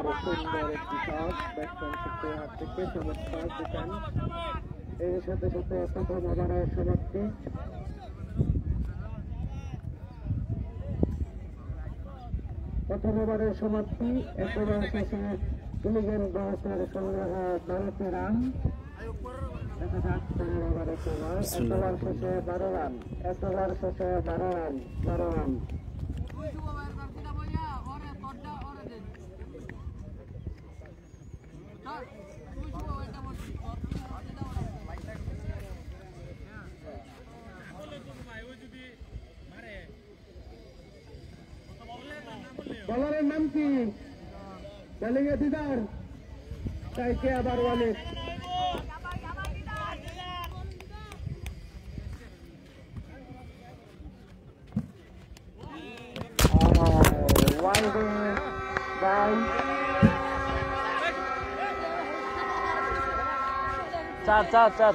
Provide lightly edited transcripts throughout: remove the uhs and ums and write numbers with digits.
আবার সুন্দর একটি শট ব্যাটসম্যান শিখতে হাত থেকে চমৎকার দিচ্ছেন। এর সাথে সাথে প্রথম ওভারের সমাপ্তি। প্রথম ওভারের সমাপ্তি। এক ওভার শেষে ইলিগেল বয়সের সংগ্রহ 12টি রান। দেখা যাক পরের ওভারে কি হয়। এক ওভার শেষে 12 রান, এক ওভার শেষে 12 রান, 12 রান। বলারের নাম কি? বোলিং এ দিদার, তাইকে আবার ওয়ালিদ। চার চার চার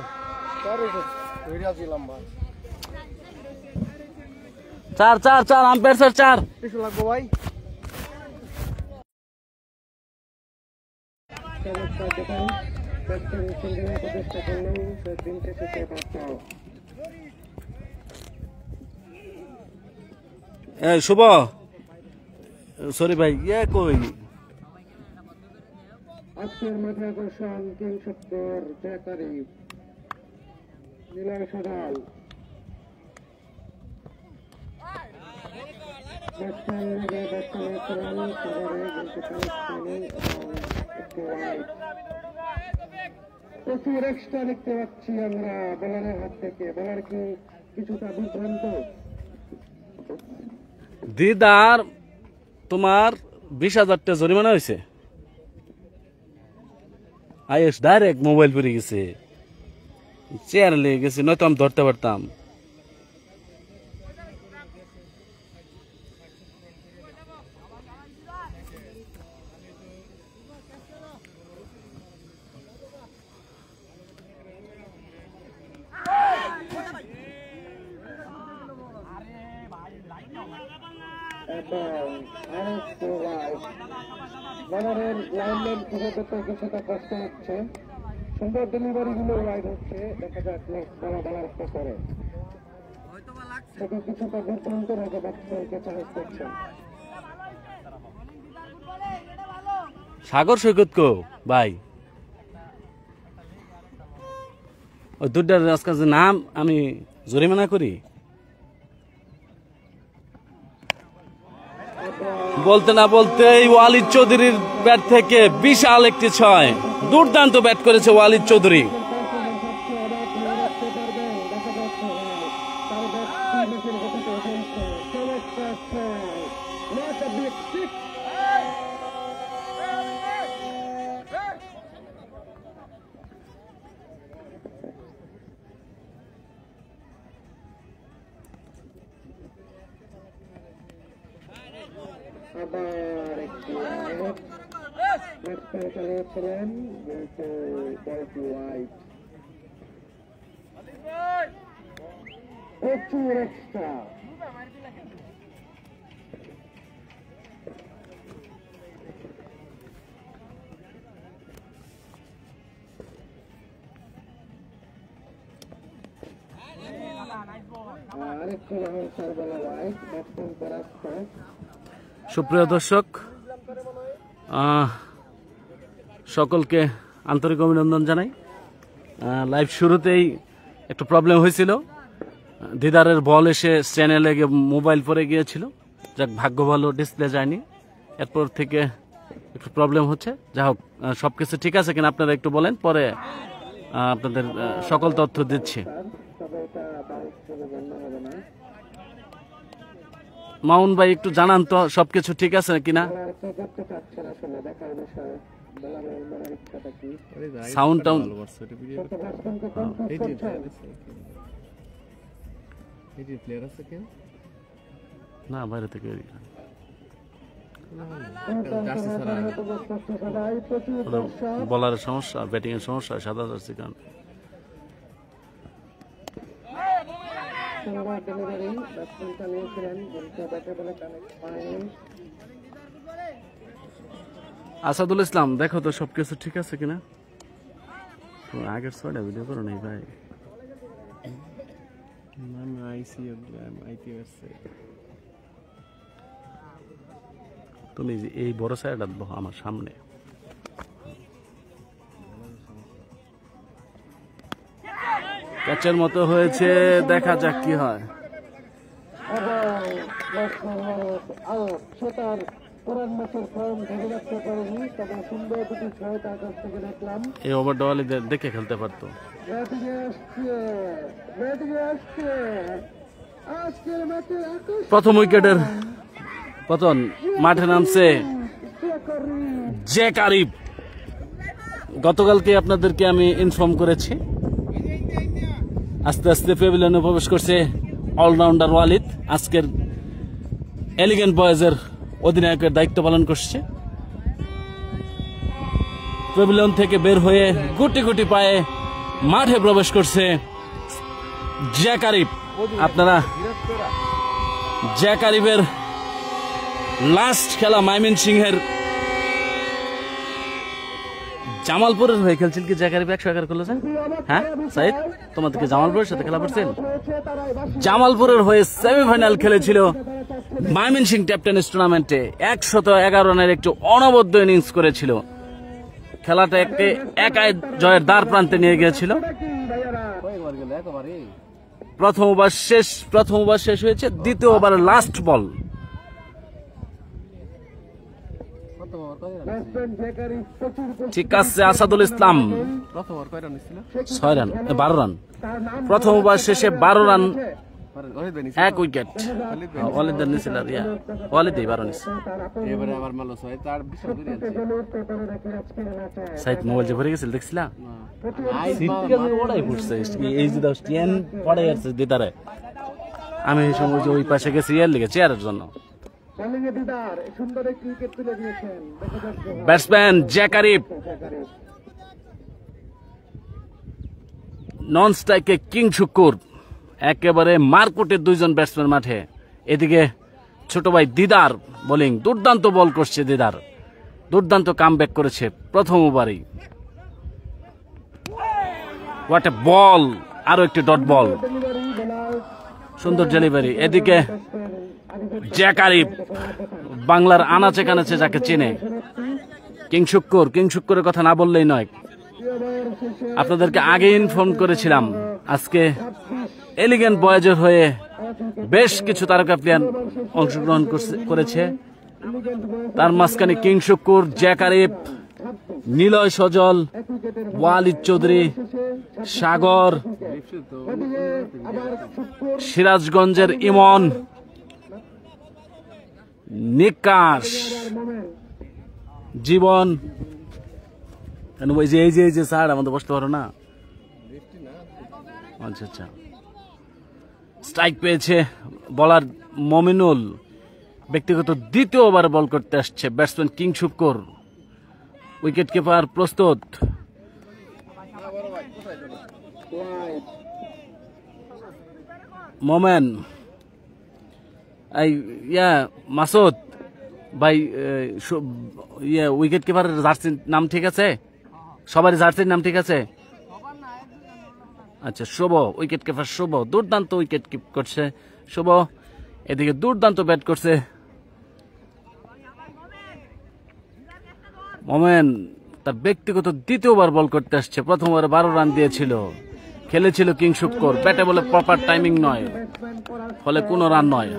চার চার চার আম্পায়ার স্যার চার কিছু লাগবো ভাই। শুভ সরি ভাই কই আজকের মাঠে আকর্ষণ কিং সত্তর জয়কারী নীলার সদাল। প্রচুর এক্সট্রা দেখতে পাচ্ছি আমরা বোলারের হাত থেকে। বোলার কি কিছুটা বিভ্রান্ত? দিদার তোমার 20,000 টাকা জরিমানা হয়েছে। আয়েস ডাইরেক্ট মোবাইল পরে গেছে, চেয়ার লেগে গেছে, নয়তো আমি ধরতে পারতাম। বোলারের লাইনম্যান খুঁজে পেতে কিছুটা কষ্ট হচ্ছে। সুন্দর ডেলিভারি গুলো ওয়াইড হচ্ছে। দেখা যাক বলা বলার করে সেটা কিছুটা বিভ্রান্ত রেখে ব্যাটসম্যানকে চ্যালেঞ্জ করছেন। সাগর সৈকত কো ভাই, ওই দুটার আজকাল নাম আমি জরিমানা করি। বলতে না বলতেই ওয়ালিদ চৌধুরীর ব্যাট থেকে বিশাল একটি 6। দুর্দান্ত ব্যাট করেছে ওয়ালিদ চৌধুরী। আবার একটি ব্যাটসম্যান চালিয়েছিলেন কিন্তু বলটি ওয়াইড। প্রচুর এক্সট্রা। আরেকটি রাউন্ড সার্ভেলা ওয়াইড। ব্যাটসম্যান পরাস্ত। সুপ্রিয় দর্শক, সকলকে আন্তরিক অভিনন্দন জানাই। লাইভ শুরুতেই একটু প্রবলেম হয়েছিল, দিদারের বল এসে চ্যানেলে মোবাইল পরে গিয়েছিল। যাক ভাগ্য ভালো ডিসপ্লে যায়নি, এরপর থেকে একটু প্রবলেম হচ্ছে। যা হোক সবকিছু ঠিক আছে কিনা আপনারা একটু বলেন, পরে আপনাদের সকল তথ্য দিচ্ছি। মাউন ভাই একটু জানান তো সবকিছু ঠিক আছে কিনা। সাউন্ড টাউন না বাইরে থেকে বলারের সমস্যা, ব্যাটিং এর সমস্যা, সাদা জার্সি কারণ। আসাদুল ইসলাম, দেখো তো সবকিছু ঠিক আছে কিনা। তোমার আগের 6টা ভিডিও করো নাই ভাই। তুমি এই বড় সাইডটা আমার সামনে। ক্যাচের মতো হয়েছে, দেখা যাক কি হয়। এই ওভারটা ওয়ালিদের দেখে খেলতে পারতো। প্রথম উইকেটের পতন, মাঠে নামছে জ্যাক আরিফ। গতকালকে আপনাদেরকে আমি ইনফর্ম করেছি, আস্তে আস্তে প্যাভিলিয়নে প্রবেশ করছে অলরাউন্ডার ওয়ালিদ। আজকের এলিগেন্ট বয়েজের অধিনায়কের দায়িত্ব পালন করছে। প্যাভিলিয়ন থেকে বের হয়ে গুটি গুটি পায়ে মাঠে প্রবেশ করছে জ্যাক আরিফ। আপনারা জ্যাক আরিফের লাস্ট খেলা ময়মনসিংহের জামালপুরের হয়ে খেলছিল কি জ্যাক আরিফ 111 করলো স্যার? হ্যাঁ সাইদ, তোমাদেরকে জামালপুরের সাথে খেলা পড়ছেন? জামালপুরের হয়ে সেমিফাইনাল খেলেছিল ময়মনসিংহ ট্যাপ টেনিস টুর্নামেন্টে। 111 রানের একটু অনবদ্য ইনিংস করেছিল। খেলাটা একাই জয়ের দ্বার প্রান্তে নিয়ে গিয়েছিল। প্রথম ওভার শেষ হয়েছে, দ্বিতীয় ওভারের লাস্ট বল। ঠিক আছে আসাদুল ইসলাম, 6 রান 12 রান। প্রথম ওভার শেষে 12 রান, 1 উইকেট। ওয়ালিদের নিছিল, ওয়ালিদই 12 নিছে। সাইদ মোবাইল যে ভরে গেছিল দেখছিলা? আমি এই সময় ওই পাশে গেছি এর লিগে চেয়ারের জন্য। ব্যাটসম্যান জ্যাক আরিফ, নন স্ট্রাইকে কিং শুক্কুর, একেবারে মারকুটের 2জন ব্যাটসম্যান মাঠে। এদিকে ছোট ভাই দিদার বোলিং, দুর্দান্ত বল করছে দিদার, দুর্দান্ত কামব্যাক করেছে প্রথম ওভারেই। হোয়াট এ বল, আরো একটি ডট বল, সুন্দর ডেলিভারি। এদিকে জ্যাক আরিফ, বাংলার আনাচে কানাচে যাকে চেনে, কিং শুক্কুরের কথা না বললেই নয়। আপনাদেরকে আগে ইনফর্ম করেছিলাম আজকে এলিগেন্ট বয়েজের হয়ে বেশ কিছু তারকা প্লেয়ার অংশগ্রহণ করেছে। তার মাঝখানে কিং শুক্কুর, জ্যাক আরিফ, নিলয় সজল, ওয়ালিদ চৌধুরী, সাগর, সিরাজগঞ্জের ইমন, নিকাশ, জীবন। এই যে স্যার আমাদের বসতে পারো না? আচ্ছা আচ্ছা। স্ট্রাইক পেয়েছে বলার মমিনুল। ব্যক্তিগত দ্বিতীয় ওভার বল করতে আসছে batsman king Shukkur. Wicket keeper প্রস্তুত। মোমেন, মাসুদ ভাই, উইকেট কিপার জার্সির নাম ঠিক আছে? সবারই জার্সির নাম ঠিক আছে? আচ্ছা, শুভ, উইকেট কিপার শুভ, দুর্দান্ত উইকেট কিপ করছে শুভ। এদিকে দুর্দান্ত ব্যাট করছে মোমেন। তার ব্যক্তিগত দ্বিতীয়বার বল করতে আসছে। প্রথম ওভারে 12 রান দিয়েছিল, খেলেছিল কিং শুক্কুর। ব্যাটে বলে প্রপার টাইমিং নয়, ফলে কোনো রান নয়।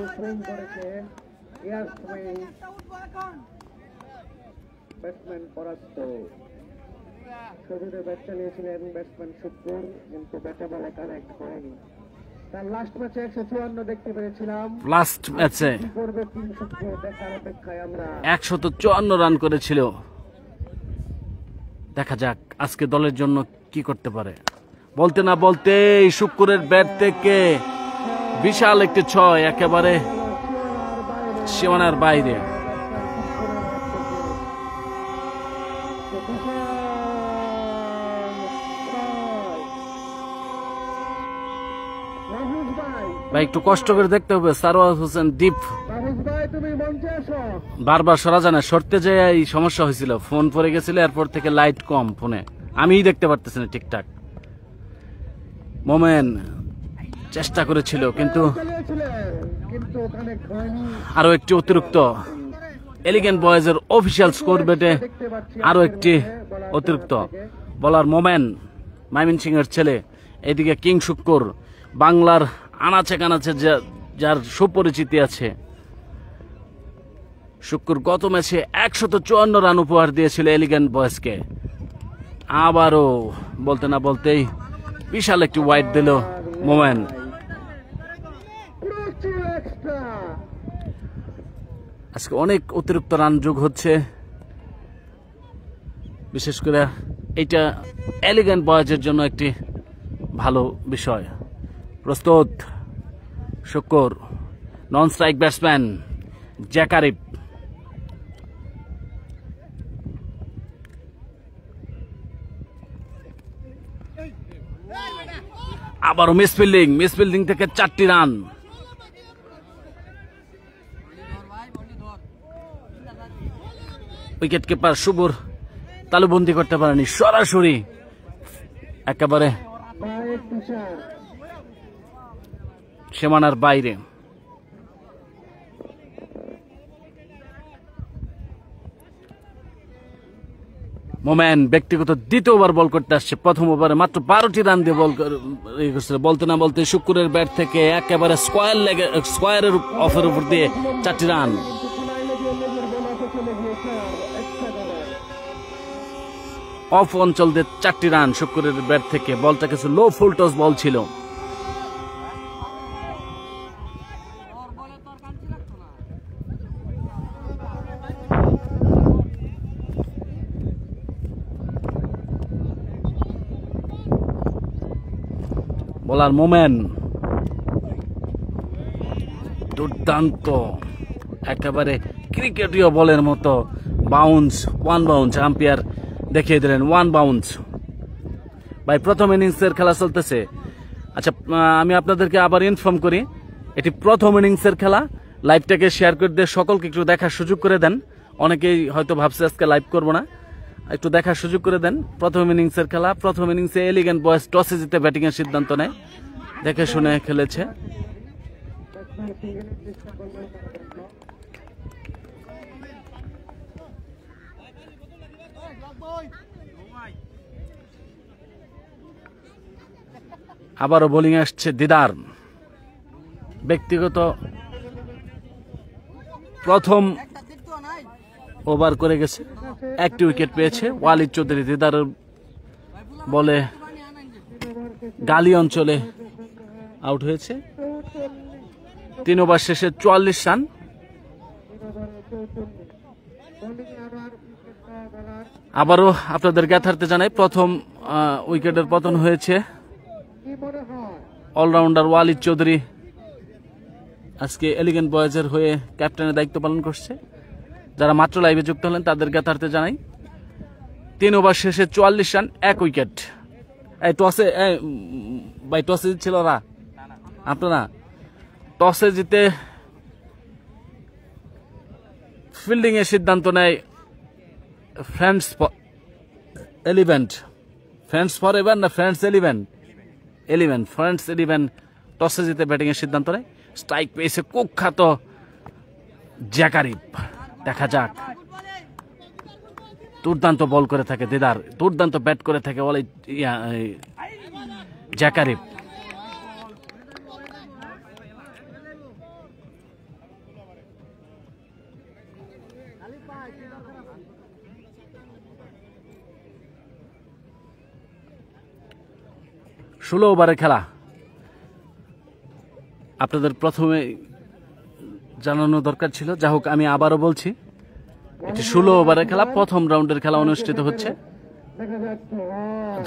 লাস্ট ম্যাচে 154 রান করেছিল। দেখা যাক আজকে দলের জন্য কি করতে পারে। বলতে না বলতে শুক্কুরের ব্যাট থেকে বিশাল একটি 6, একেবারে সীমানার বাইরে। মাহফুজ ভাই, ভাই একটু কষ্ট করে দেখতে হবে। সারোয়ার হোসেন দীপ মাহফুজ ভাই তুমি মঞ্চে আসো। বারবার সরা যায় না, সরতে যেয়ে এই সমস্যা হয়েছিল, ফোন পরে গেছিল, এরপর থেকে লাইট কম ফোনে, আমিই দেখতে পারতেছি না ঠিকঠাক। মোমেন চেষ্টা করেছিল কিন্তু চালিয়েছিলেন, কিন্তু কানেক্ট হয়নি। আরো একটি অতিরিক্ত এলিগেন্ট বয়েজের অফিসিয়াল স্কোর বেটে দেখতে পাচ্ছি আরো একটি অতিরিক্ত বলার মোমেন মাইমিন সিং এর ছেলে। এদিকে কিং শুক্কুর, বাংলার আনাচে কানাচে যার সুপরিচিতি আছে। শুক্কুর গত ম্যাচে 154 রান উপহার দিয়েছিল এলিগেন্ট বয়েজকে। আবারও বলতে না বলতেই বিশাল একটি ওয়াইড দিল মোমেন। প্রচুর এক্সট্রা। আজকে অনেক অতিরিক্ত রান যোগ হচ্ছে, বিশেষ করে এইটা এলিগেন্ট বয়েজের জন্য একটি ভালো বিষয়। প্রস্তুত শুক্কুর, নন স্ট্রাইক ব্যাটসম্যান জ্যাকারিব। আবারও মিসফিল্ডিং থেকে 4টি রান। উইকেট কিপার শুভর তালুবন্দি করতে পারেনি, সরাসরি একেবারে বাইরের তুষার। সীমানার বাইরে। মোমেন ব্যক্তিগত দ্বিতীয় ওভার বল করতে আসছে। প্রথম ওভারে মাত্র 12টি রান দিয়ে বল বলতে না বলতে শুক্কুরের ব্যাট থেকে একেবারে স্কোয়ারের অফের উপর দিয়ে 4টি রান। অফ অঞ্চল দিয়ে 4টি রান শুক্কুরের ব্যাট থেকে। বলটা কিছু লো ফুল টস বল ছিল। বলার মোমেন দুর্দান্ত, একেবারে ক্রিকেটীয় বলের মতো বাউন্স, 1 বাউন্স। আম্পায়ার দেখিয়ে দিলেন 1 বাউন্স। ভাই প্রথম ইনিংসের খেলা চলতেছে। আচ্ছা, আমি আপনাদেরকে আবার ইনফর্ম করি, এটি প্রথম ইনিংসের খেলা। লাইভটাকে শেয়ার করে দিয়ে সকলকে একটু দেখার সুযোগ করে দেন। অনেকেই হয়তো ভাবছে আজকে লাইভ করবো না, একটু দেখার সুযোগ করে দেন। প্রথম ইনিংসের খেলা। প্রথম ইনিংসে এলিগেন্ট বয়েজ টসে জিতে ব্যাটিং এর সিদ্ধান্ত নেয়, দেখে শুনে খেলেছে। আবারও বোলিং আসছে দিদার। ব্যক্তিগত প্রথম ওভার করে গেছে, একটি উইকেট পেয়েছে। ওয়ালিদ চৌধুরী দিদারের বলে গালি অঞ্চলে আউট হয়েছে। 3 ওভার শেষে 44 রান। আবারও আপনাদের জ্ঞাতার্থে জানাই, প্রথম উইকেটের পতন হয়েছে। অলরাউন্ডার ওয়ালিদ চৌধুরী আজকে এলিগেন্ট বয়েজের হয়ে ক্যাপ্টেনের দায়িত্ব পালন করছে। যারা মাত্র লাইভে যুক্ত হলেন তাদের জ্ঞাতার্থে জানাই, 3 ওভার শেষে 44 রান, 1 উইকেট। এই টসে ভাই টসে জিতছিল ওরা, আপনারা টসে জিতে ফিল্ডিং এর সিদ্ধান্ত নেয় ফ্রেন্ডস এলিভেন টসে জিতে ব্যাটিং এর সিদ্ধান্ত নেয়। স্ট্রাইক পেয়েছে কুখ্যাত জ্যাকারিব। দেখা যাক, দুর্দান্ত বল করে থাকে দিদার, দুর্দান্ত ব্যাট করে থাকে বলে জ্যাকারিব। ষোলো ওভারের খেলা। আপনাদের প্রথমে জানানো দরকার ছিল, যা হোক আমি আবারও বলছি, এটি 16 ওভারের খেলা। প্রথম রাউন্ডের খেলা অনুষ্ঠিত হচ্ছে।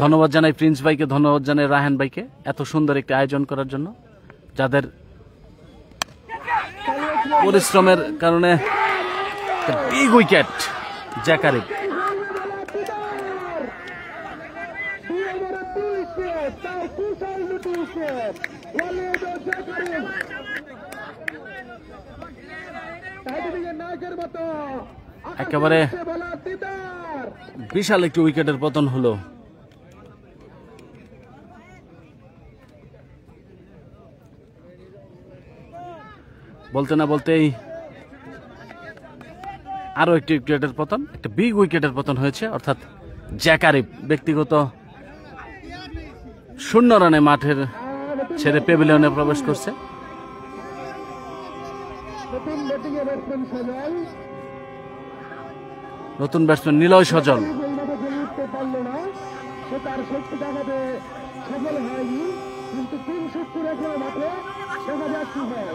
ধন্যবাদ জানাই প্রিন্স ভাইকে, ধন্যবাদ জানাই রাহান ভাইকে এত সুন্দর একটি আয়োজন করার জন্য, যাদের পরিশ্রমের কারণে বিগ উইকেট জ্যাকারিব। ওয়ালিদ ও জাকারি টাইটেনিকের নায়কের মতো একেবারে বলা দিদার বিশাল একটি উইকেটের পতন হলো। বলতে না বলতেই আরো একটি উইকেটের পতন, একটা বিগ উইকেটের পতন হয়েছে, অর্থাৎ জ্যাকারি ব্যক্তিগত 0 রানে মাঠের ছেড়ে প্যাভিলিয়নে প্রবেশ করছে। নতুন ব্যাটিংয়ে ব্যাটসম্যান সজল নতুন ব্যাটসম্যান নিলয় সজল। বলভাবে গেলে উঠতে পারলো না, সে তার শক্তি দেখাতে সফল হয়নি, কিন্তু 370 এখনো মাঠে দেখা যাক কি হয়।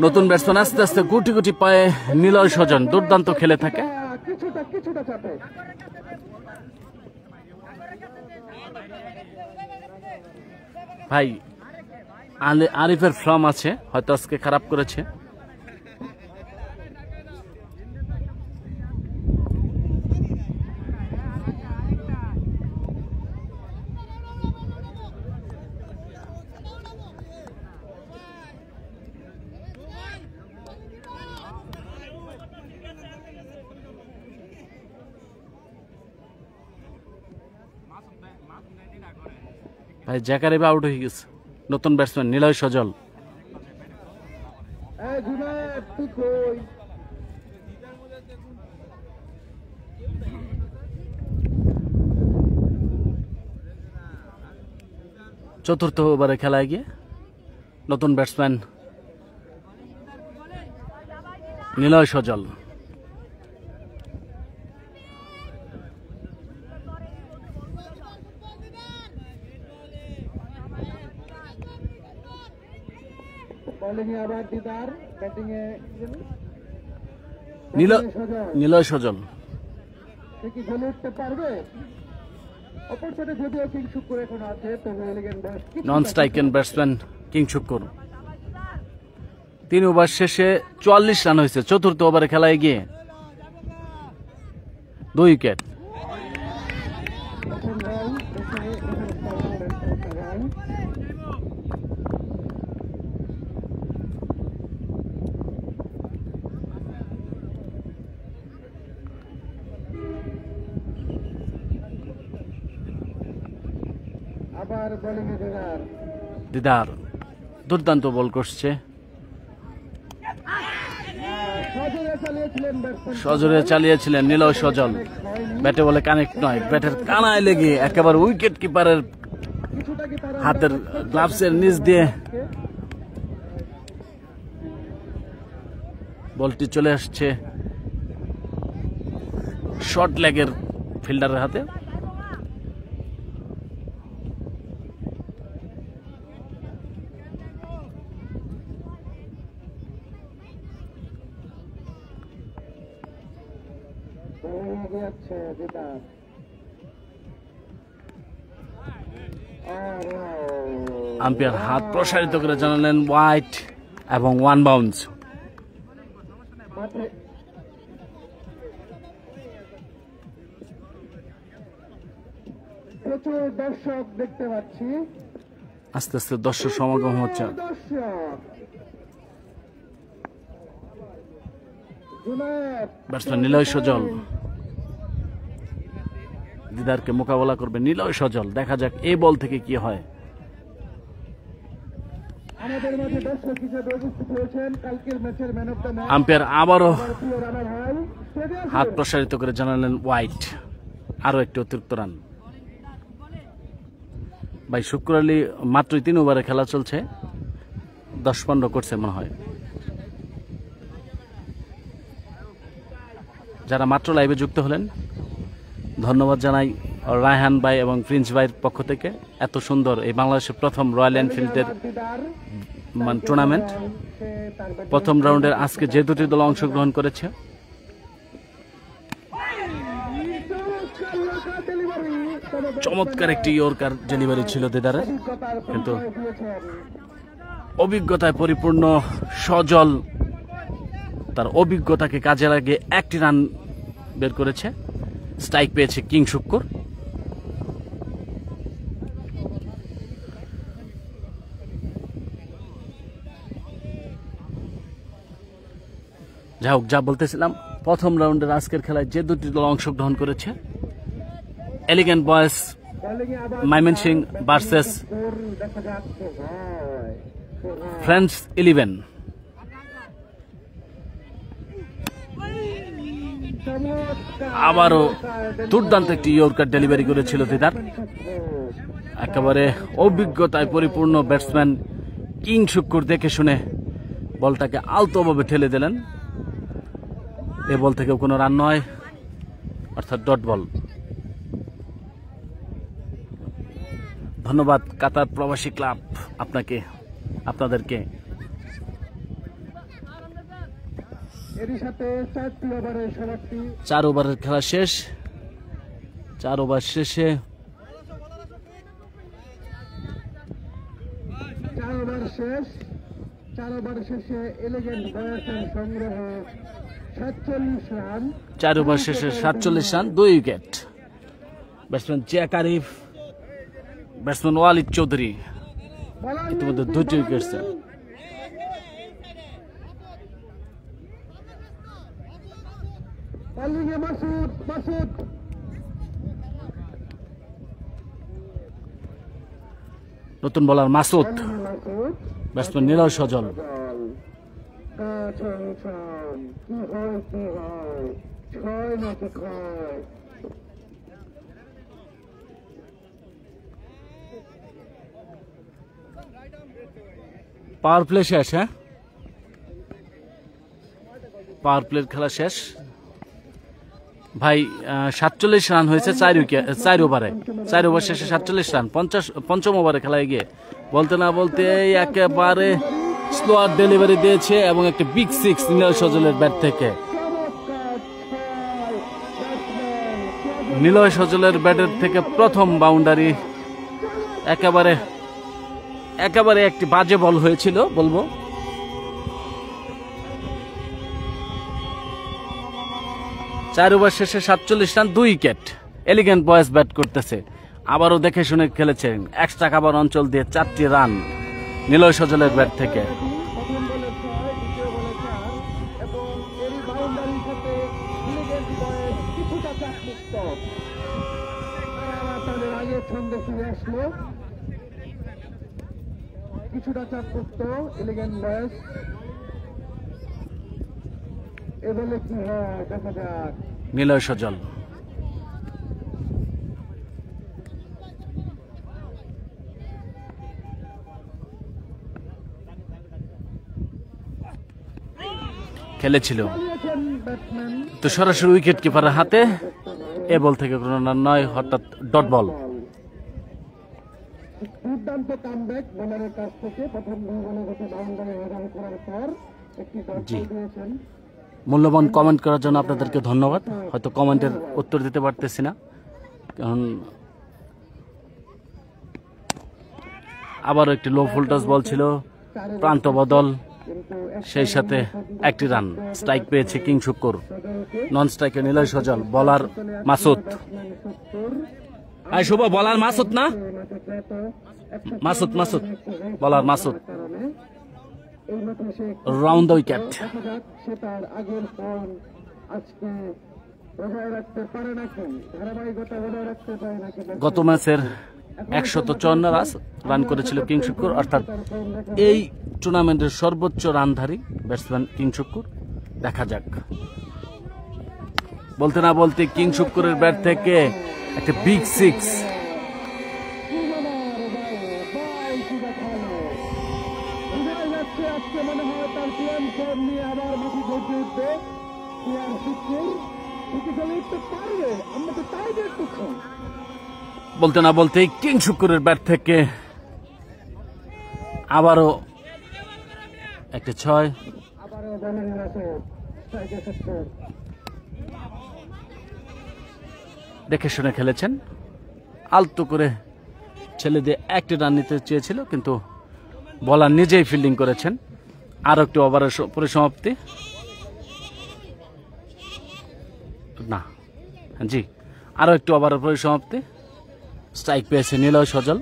নতুন ব্যাটসম্যান আস্তে আস্তে গুটি গুটি পায়ে নিলয় সজন দুর্দান্ত খেলে থাকে। কিছুটা চাপে ভাই আরিফের ফর্ম আছে, হয়তো আজকে খারাপ করেছে। ভাই জ্যাকারিবা আউট হয়ে গেছে। নতুন ব্যাটসম্যান নিলয় সজল। চতুর্থ ওভারে খেলায় গিয়ে নতুন ব্যাটসম্যান নিলয় সজল। নিলয় সজল নন stricken batsman king Shukkur. 3 over শেষে 44 রান হয়েছে চতুর্থ ওভারে খেলায় গিয়ে, 2 উইকেট। দিদার দুর্দান্ত বল করছে, সজোরে চালিয়েছিলেন নিলয় সজল। ব্যাটে বলে কানেক্ট নয়, ব্যাটের কানায় লেগে একেবারে উইকেট কিপারের হাতের গ্লাভসের নিচ দিয়ে বলটি চলে আসছে শর্ট লেগের ফিল্ডারের হাতে। আম্পায়ার হাত প্রসারিত করে জানালেন ওয়াইড এবং 1 বাউন্স। প্রচুর দর্শক দেখতে পাচ্ছি, আস্তে আস্তে দর্শক সমাগম হচ্ছে। ব্যাটসম্যান নিলয় সজল দিদারকে মোকাবেলা করবে নিলয় সজল। দেখা যাক এই বল থেকে কি হয়। আম্পায়ার আবারও হাত প্রসারিত করে জানালেন ওয়াইড, আরো একটি অতিরিক্ত রান। ভাই শুক্র আলী মাত্রই 3 ওভারে খেলা চলছে, 10-15 করছে মনে হয়। যারা মাত্র লাইভে যুক্ত হলেন ধন্যবাদ জানাই রায়হান ভাই এবং প্রিন্স ভাইয়ের পক্ষ থেকে। এত সুন্দর এই বাংলাদেশের প্রথম রয়্যাল এনফিল্ডের টুর্নামেন্ট, প্রথম রাউন্ডের আজকে যে 2টি দল অংশগ্রহণ করেছে, চমৎকার একটি ইয়র্কার ডেলিভারি ছিল দিদারের, কিন্তু অভিজ্ঞতায় পরিপূর্ণ সজল তার অভিজ্ঞতাকে কাজে লাগিয়ে 1টি রান বের করেছে। স্ট্রাইক পেয়েছে কিং শুক্কুর। যাই হোক, যা বলতেছিলাম, প্রথম রাউন্ডের আজকের খেলায় যে দুটি দল অংশগ্রহণ করেছে, elegant boys Mymensingh versus friends 11। আবারও দুর্দান্ত একটি ইয়র্কার ডেলিভারি করেছিল দিদার। একেবারে অভিজ্ঞতায় পরিপূর্ণ ব্যাটসম্যান কিং শুক্কুর দেখে শুনে বলটাকে আলতোভাবে ঠেলে দিলেন। এ বল থেকেও কোনো রান নয়, অর্থাৎ ডট বল। ধন্যবাদ কাতার প্রবাসী ক্লাব আপনাদেরকে। এরই সাথে 4টি ওভারের সমাপ্তি। 4 ওভারের খেলা শেষ। 4 ওভার শেষে 4 ওভার শেষে এলিগেন্ট বয়েজের সংগ্রহ 47 রান। 4 ওভার শেষে 47 run, 2 wicket. Batsman Jack Arif, batsman Walid Chowdhury ইতিমধ্যে 2টি উইকেট। নতুন বোলার মাসুদ, ব্যাটসম্যান নিলয় সজল। পাওয়ার প্লে শেষ। হ্যাঁ, পাওয়ার প্লের খেলা শেষ ভাই। 47 রান হয়েছে 4 ওভারে। 4 ওভার শেষে 47 রান। পঞ্চম ওভারে খেলায় গিয়ে বলতে না বলতে একেবারে স্লোয়ার ডেলিভারি দিয়েছে এবং একটা বিগ 6 নিলয় সজলের ব্যাট থেকে। নিলয় সজলের ব্যাটের থেকে প্রথম বাউন্ডারি। একেবারে একটি বাজে বল হয়েছিল বলবো। চার ওভার শেষে 47 run, 2 wicket. Elegant boys bat করতেছে, আবারও দেখে শুনে খেলেছেন। এক্সট্রা কাভার অঞ্চল দিয়ে 4টি রান নিলয় সজলের ব্যাট থেকে। কিছুটা চাপমুক্ত এলিগেন্ট বয়েজ। এবারে কি হয় দেখা যাক। নিলয় সজল খেলেছিল তো সরাসরি উইকেট কিপারের হাতে। এ বল থেকে কোনো রান নয়, হঠাৎ ডট বল। দুর্দান্ত কামব্যাক বোলারের কাছ থেকে। প্রথম 2 বলে গত বাউন্ডারি রান করার পর একটি ডট বল দিয়েছেন। মূল্যবান কমেন্ট করার জন্য আপনাদেরকে ধন্যবাদ। হয়তো কমেন্টের উত্তর দিতে পারতেছি না, কারণ আবারও একটি লো ভোল্টেজ বল ছিল, প্রান্ত বদল, সেই সাথে একটি রান। স্ট্রাইক পেয়েছে কিং শুক্কুর, নন স্ট্রাইকে নিলয় সজল, বলার মাসুদ। শুভ বলার মাসুদ না, মাসুদ বলার মাসুদ। Round the wicket. গত ম্যাচের 154 রান করেছিল কিং শুক্কুর, অর্থাৎ এই টুর্নামেন্টের সর্বোচ্চ রানধারী ব্যাটসম্যান কিং শুক্কুর। দেখা যাক। বলতে না বলতে কিং শুক্কুরের ব্যাট থেকে একটা বিগ 6। বলতে না বলতেই কিং শুক্কুরের ব্যাট থেকে আবারও একটা 6। দেখে শুনে খেলেছেন, আলতো করে ছেলে দিয়ে একটি রান নিতে চেয়েছিল, কিন্তু বলার নিজেই ফিল্ডিং করেছেন। আরো একটি ওভারের পরিসমাপ্তি না, জি, আরো একটি ওভারের পরিসমাপ্তি। স্ট্রাইক পেয়েছে নিলয় সজল।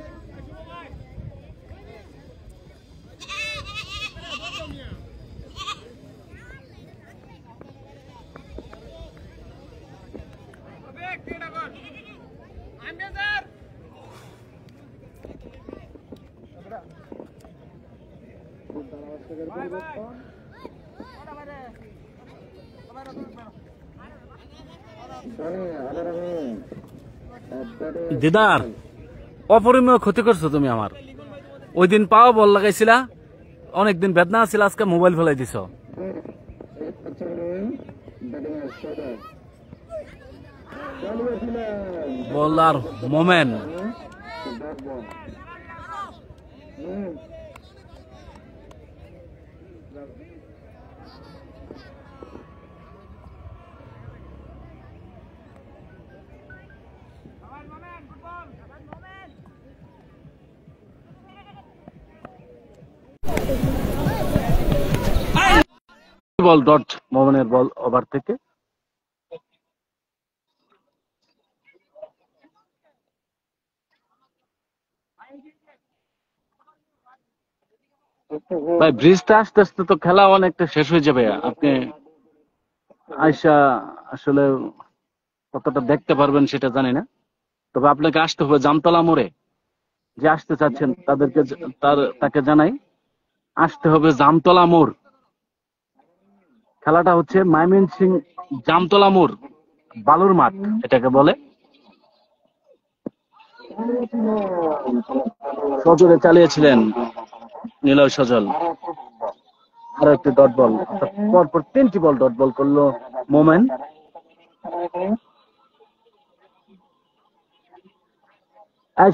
দিদার অপরিমেয় ক্ষতি করছো তুমি আমার। ওই দিন পাওয়া বল লাগাইছিলা, অনেকদিন বেদনা আছিল, আজকে মোবাইল ফেলাই দিছ। বলার মোমেন্ট বল ডট মোমেনের বল ওভার থেকে। ভাই ব্রিজটা আস্তে আস্তে তো খেলা অনেকটা শেষ হয়ে যাবে, আপনি আয়সা আসলে কতটা দেখতে পারবেন সেটা জানি না, তবে আপনাকে আসতে হবে জামতলা মোড়ে। যে আসতে চাচ্ছেন তাদেরকে তাকে জানাই আসতে হবে জামতলা মোড়। খেলাটা হচ্ছে ময়মনসিংহ জামতলা মোড়, বালুর মাঠ এটাকে বলে। সজলে চালিয়েছিলেন নিলয় সজল, আরো একটি ডট বল, পরপর 3টি বল ডট বল করলো মোমেন।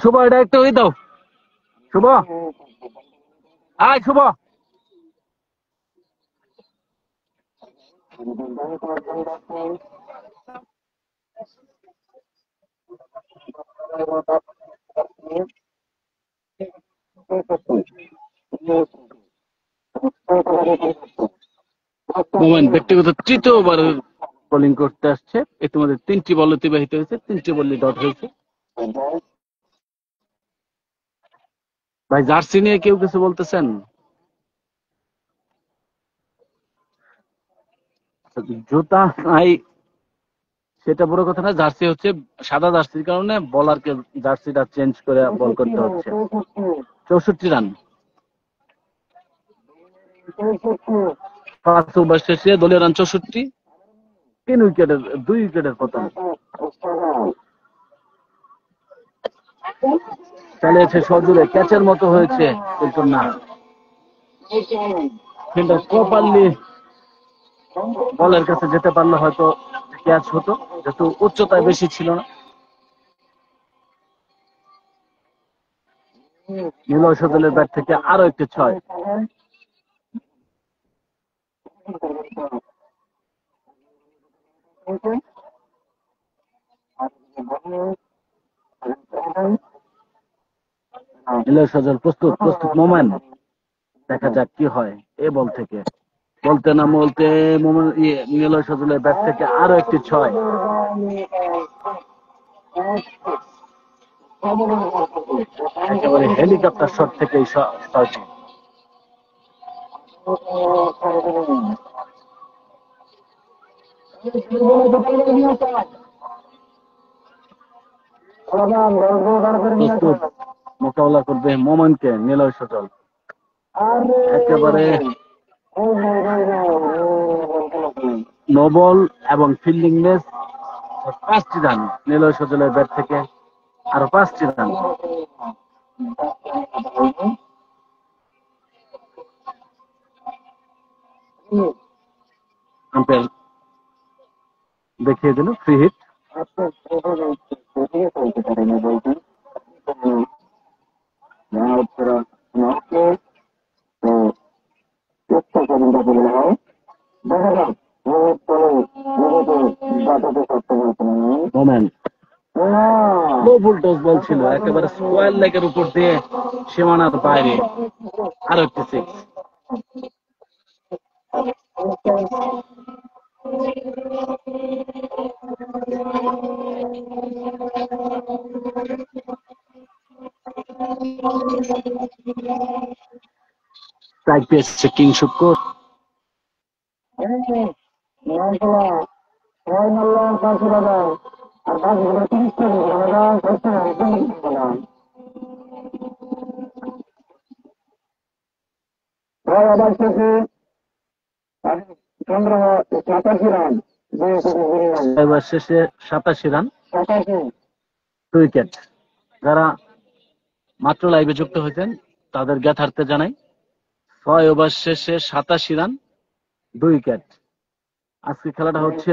শুভ এটা একটু ওই দাও, শুভ শুভ মোমেন ব্যক্তিগত তৃতীয়বার বোলিং করতে আসছে। ইতিমধ্যে 3টি বল অতিবাহিত হয়েছে, 3টি বলই ডট হয়েছে। ভাই জার্সি নিয়ে কেউ কিছু বলতেছেন? জুতা নাই সেটা বড় কথা না, জার্সি হচ্ছে সাদা জার্সির কারণে বলারকে জার্সিটা চেঞ্জ করে বল করতে হচ্ছে। 64 রান 5 ওভার শেষে দলীয় রান 64, 2 উইকেটের পতন। চালিয়েছে সজুরে, ক্যাচের মতো হয়েছে কিন্তু না, ফিল্ডার প্রপারলি বলের কাছে যেতে পারলে হয়তো ক্যাচ হতো, যেহেতু উচ্চতায় বেশি ছিল না। নিলয় সজলের ব্যাট থেকে আরো একটি 6। নিলয় সজল প্রস্তুত মোমেন, দেখা যাক কি হয় এ বল থেকে। বলতে না বলতে মোমেন নিলয় সজলের ব্যাট থেকে আরো একটি 6। একেবারে হেলিকপ্টার শট থেকে এই ছয়টি। মোকাবেলা করবে মোমেনকে নিলয় সজল, একেবারে নো বল এবং ফিল্ডিং লেস। 5টি রান নিলয় সজলের ব্যাট থেকে, আরো 5টি রান। আম্পায়ার দেখিয়ে দিল ফ্রি হিট। লো ভোল্টেজ বল ছিল, একেবারে স্কোয়ার লেগের উপর দিয়ে সীমানার বাইরে, আরো একটি 6। স্ট্রাইক পেয়েছে কিং শুক্কর। ওভার শেষে সংগ্রহ 87 রান, এবার শেষে 87 রান, 2 উইকেট। যারা মাত্র লাইভে যুক্ত হয়েছেন তাদের জ্ঞাতার্থে জানাই 6 ওভার শেষে 87 রান, 2 উইকেট। আজকে খেলাটা হচ্ছে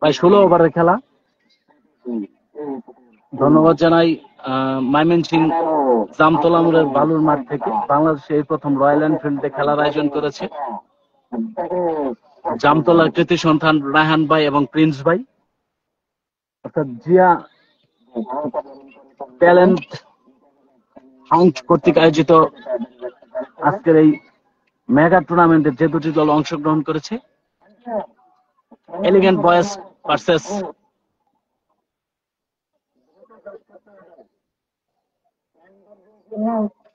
প্রায় 16 ওভারের খেলা। ধন্যবাদ জানাই ময়মনসিংহ জামতলা মোড়ের বালুর মাঠ থেকে বাংলাদেশে এই প্রথম রয়্যাল এনফিল্ডে খেলার আয়োজন করেছে জামতলার কৃতি সন্তান রায়হান ভাই এবং প্রিন্স ভাই, অর্থাৎ জিয়া ট্যালেন্ট হাউন্ড কর্তৃক আয়োজিত আজকের এই মেগা টুর্নামেন্টে যে দুটি দল অংশগ্রহণ করেছে, elegant boys versus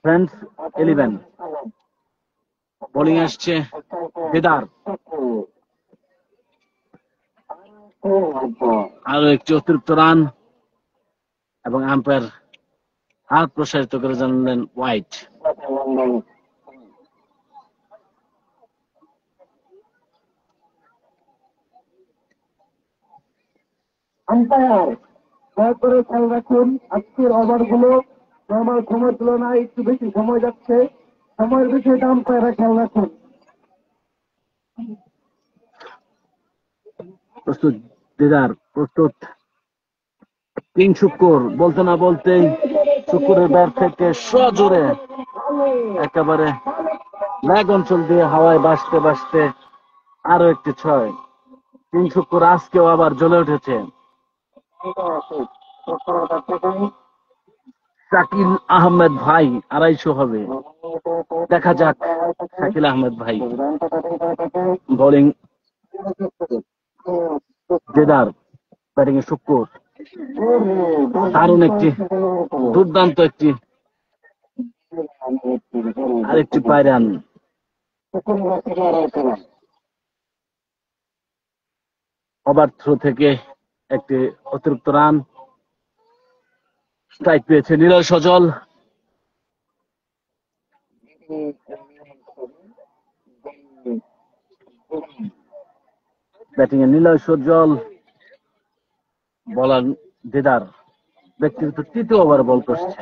friends 11। Bowling আসছে দিদার, আরো একটি অতিরিক্ত রান এবং আম্পায়ার হাত প্রসারিত করে জানালেন হোয়াইট। আম্পায়ার দয়া করে খেয়াল রাখুন, আজকের ওভারগুলো নর্মাল সময়ের তুলনায় একটু বেশি সময় যাচ্ছে, সময়ের বিষয়টা আম্পায়াররা খেয়াল রাখুন। প্রস্তুত দিদার, প্রস্তুত কিং শুক্কুর, বলতে না বলতেই শুক্কুরের ব্যাট থেকে সজোরে একেবারে লেগ অঞ্চল দিয়ে হাওয়ায় বাসতে বাসতে আরো একটি 6। কিং শুক্কুর আজকেও আবার জ্বলে উঠেছে। শাকিল আহমেদ ভাই 250 হবে, দেখা যাক শাকিল আহমেদ ভাই। বোলিং দিদার, ব্যাটিং এ শুক্কুর, দারুণ একটি দুর্দান্ত একটি আরেকটি পায়রান। ওভার থ্রো থেকে একটি অতিরিক্ত রান, স্ট্রাইক পেয়েছে নিলয় সজল। ব্যাটিং এ নিলয় সজল, বলার দিদার। ব্যক্তিগত 3য় ওভারে বল করছে।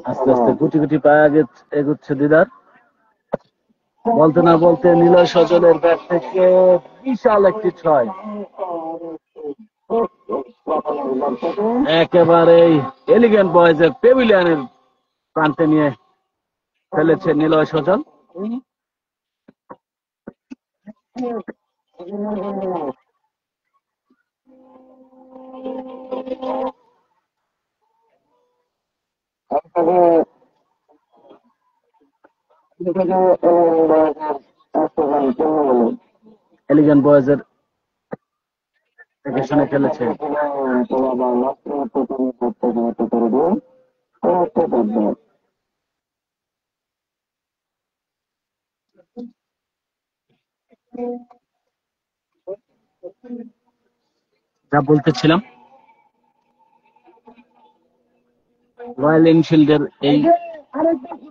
আস্তে আস্তে গুটি গুটি পায়ে এগুচ্ছে দিদার। বলতে না বলতে নিলয় সজলের ব্যাট থেকে বিশাল একটি 6, একেবারে এলিগেন্ট বয়েজের পেভিলিয়নের প্রান্তে নিয়ে ফেলেছে নিলয় সজল। এলিগেন্ট বয়েজের থেকে শুনে ফেলেছে। যা বলতেছিলাম, রয়্যাল এনফিল্ডের এই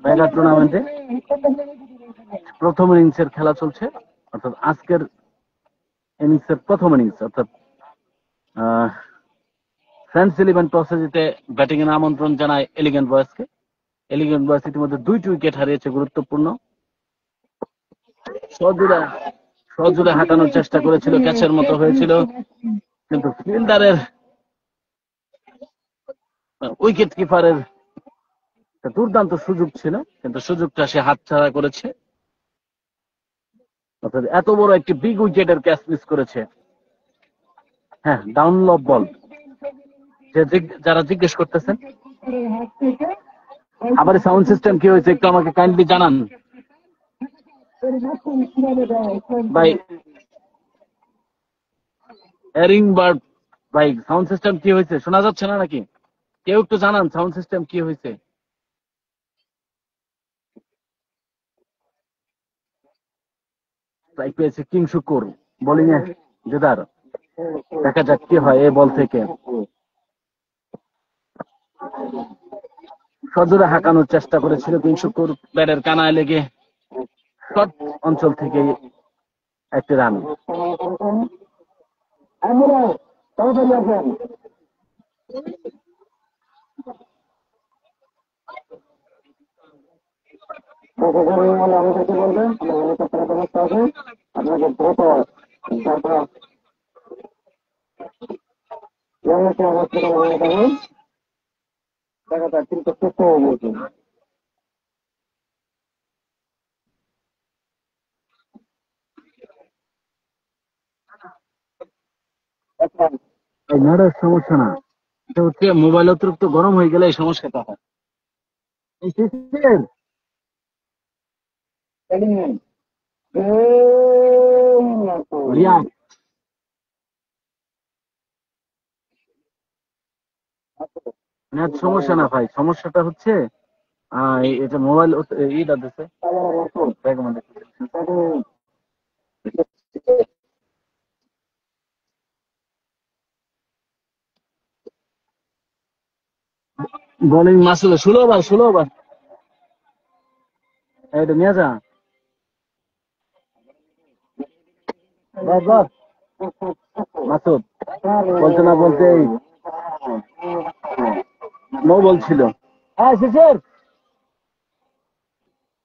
মেগা টুর্নামেন্টে প্রথম ইনিংসের খেলা চলছে, অর্থাৎ আজকের ইনিংসের প্রথম ইনিংস, অর্থাৎ ফ্রেন্ডস 11 টসে জিতে ব্যাটিং এর আমন্ত্রণ জানায় এলিগেন্ট বয়েজকে। এলিগেন্ট বয়েজ ইতিমধ্যে 2টি উইকেট হারিয়েছে গুরুত্বপূর্ণ। সজোরে হাঁটানোর চেষ্টা করেছিল, ক্যাচের মতো হয়েছিল, কিন্তু ফিল্ডারের উইকেট কিপারের দুর্দান্ত সুযোগ ছিল, কিন্তু সুযোগটা সে হাতছাড়া করেছে। অর্থাৎ এত বড় একটি বিগ উইকেটের ক্যাচ মিস করেছে। হ্যাঁ, ডাউন লব বল। যারা জিজ্ঞেস করতেছেন আবার সাউন্ড সিস্টেম কি হয়েছে একটু আমাকে কাইন্ডলি জানান ভাই। এরিং বার্ড ভাই, সাউন্ড সিস্টেম কি হয়েছে, শোনা যাচ্ছে না নাকি? কেউ একটু জানান সাউন্ড সিস্টেম কি হয়েছে। স্ট্রাইক পেয়েছে কিং শুকুর, বোলিং এ দিদার। দেখা যাক কি হয় এই বল থেকে। সজোরে হাঁকানোর চেষ্টা করেছিল কিং শুকুর, ব্যাটের কানায় লেগে শর্ট অঞ্চল থেকে একটি রান। আমাদেরকে বলবেন হেলিকপ্টারের ব্যবস্থা আছে, আপনাকে দ্রুত হসপিটালে দেখা যাক কিন্তু সুস্থ হয়ে গিয়েছে। এই নেটের সমস্যা না, এটা হচ্ছে মোবাইল অতিরিক্ত গরম হয়ে গেলে এই সমস্যাটা হয়। এই সিস্টেম রিয়াক্ট নেট সমস্যা না ভাই, সমস্যাটা হচ্ছে এটা মোবাইল ইটা দিচ্ছে বোলিং মাসুল 16 ওভার, 16 ওভার এটা নিয়ে যা বল মাসুদ। বলতে না বলতেই নো বল ছিল। হ্যাঁ শেষের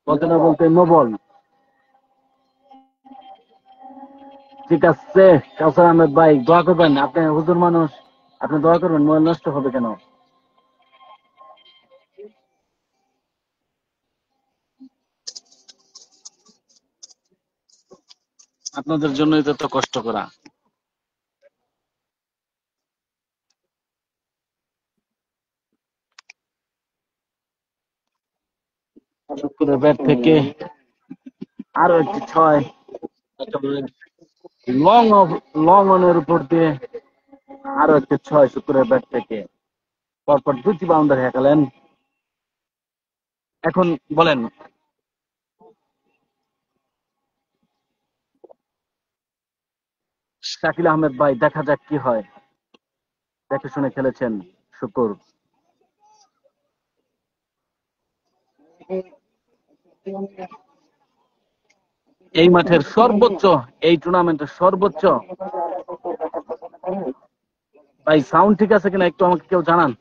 বলতে না বলতে নো বল। ঠিক আছে কাউসার আহমেদ ভাই, দোয়া করবেন, আপনি হুজুর মানুষ, আপনি দোয়া করবেন, মোবাইল নষ্ট হবে কেন। আপনাদের জন্যই তো এত কষ্ট করা। শুক্রের ব্যাট থেকে আরো একটি 6, লং লং অনের উপর দিয়ে আরো একটি 6 শুক্রের ব্যাট থেকে। পরপর 2টি বাউন্ডারি হাঁকালেন। এখন বলেন শাকিল আহমেদ ভাই, দেখা যাক কি হয়। দেখে শুনে খেলেছেন শুকুর। এই মাঠের সর্বোচ্চ, এই টুর্নামেন্টের সর্বোচ্চ। ভাই সাউন্ড ঠিক আছে কিনা একটু আমাকে কেউ জানান।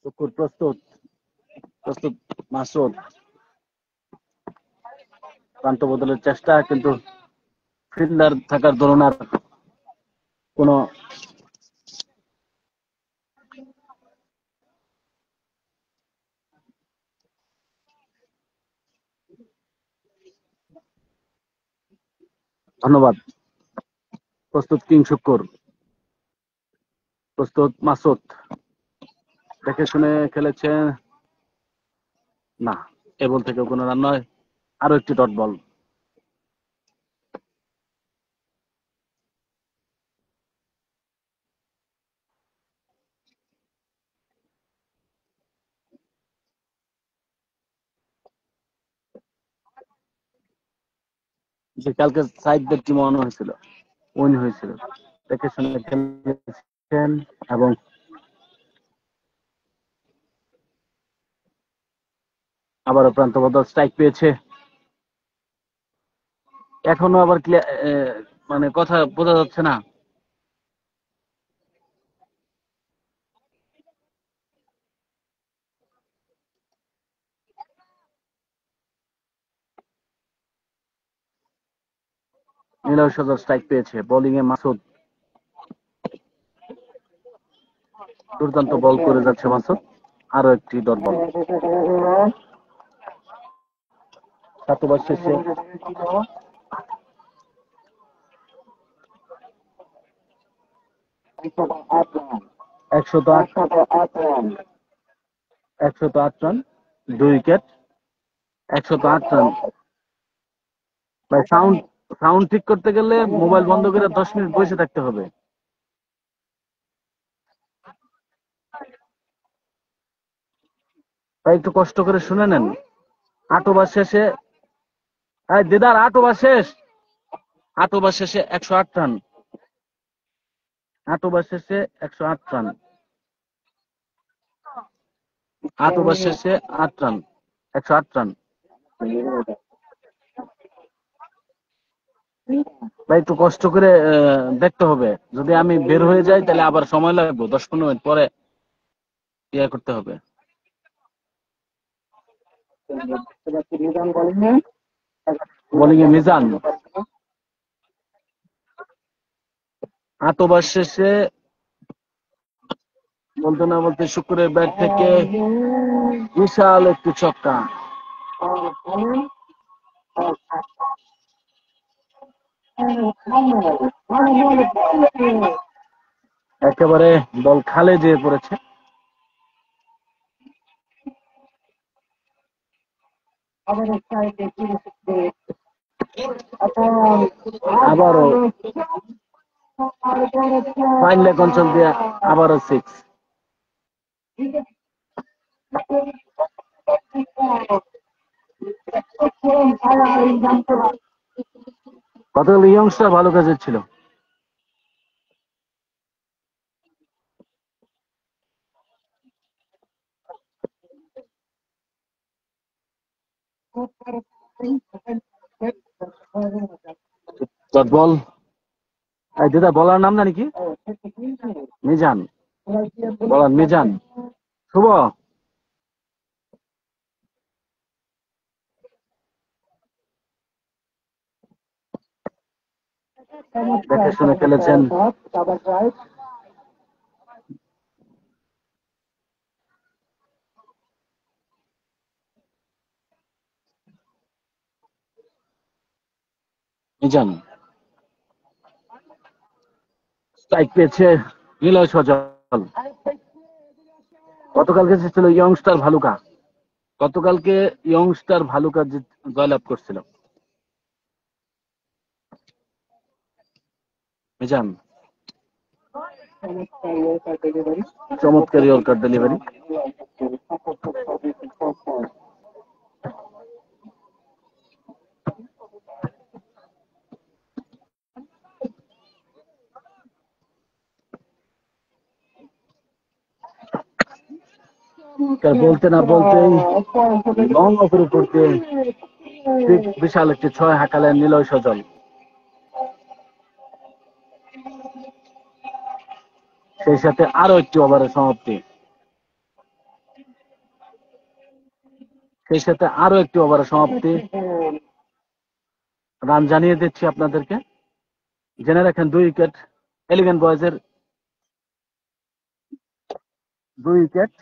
শুকুর প্রস্তুত, প্রস্তুত মাসুদ। প্রান্ত বদলের চেষ্টা, কিন্তু ফিল্ডার থাকার দরুন আর কোনো ধন্যবাদ। প্রস্তুত কিং শুকুর, প্রস্তুত মাসুদ, দেখে শুনে খেলেছে না, এ বল থেকে কোনো রান নয়। আরো একটি ডট বল। যে কালকে সাইডদের টিম অন হয়েছিল, উইন হয়েছিল, দেখে শুনে খেলেছেন এবং আবারও প্রান্ত বদল স্ট্রাইক পেয়েছে। এখনো আবার মানে কথা বোঝা যাচ্ছে না। নীলাও সদর স্ট্রাইক পেয়েছে। বোলিং এ মাসুদ, দুর্দান্ত বল করে যাচ্ছে মাসুদ। আরো একটি ডট বল। 7 ওভার শেষে 108 রান, 2 উইকেট, 108 রান। ভাই সাউন্ড সাউন্ড ঠিক করতে গেলে মোবাইল বন্ধ করে 10 মিনিট বসে থাকতে হবে। ভাই একটু কষ্ট করে শুনে নেন। 8 ওভার শেষে, দিদার 8 ওভার শেষ, 8 ওভার শেষে 108 রান, 8 ওভার শেষে 108 রান, 8 ওভার শেষে 8 রান, 108 রান। ভাই একটু কষ্ট করে দেখতে হবে। যদি আমি বের হয়ে যাই তাহলে আবার সময় লাগবে, 10-15 মিনিট পরে ইয়ে করতে হবে। বোলিং এ মিজান 8 ওভার শেষে বলতে না বলতে শুক্রের ব্যাট থেকে বিশাল একটি ছক্কা। একেবারে বল খালে যেয়ে পড়েছে। আবারও ফাইন লেগ অঞ্চল দিয়ে আবারও 6। কতগুলো ইয়ংস্টার ভালো কাজের ছিল। বল দিদা, বলার নাম জানি কি? মিজান, বলার মিজান। শুভ দেখে শুনে খেলেছেন। মিজান স্ট্রাইক পেয়েছে নিলয় সজল। গতকালকে ছিল ইয়ংস্টার ভালুকা, গতকালকে ইয়ংস্টার ভালুকা জয়লাভ করছিল। মিজান চমৎকার ইয়র্কার ডেলিভারি। বলতে না বলতেই লং অফের উপর দিয়ে বিশাল একটি 6 হাঁকালেন নিলয় সজল। সেই সাথে আরো একটি ওভারের সমাপ্তি, সেই সাথে আরো একটি ওভারের সমাপ্তি। রান জানিয়ে দিচ্ছি আপনাদেরকে, জেনে রাখেন 2 উইকেট এলিগেন্ট বয়েজের, 2 উইকেট।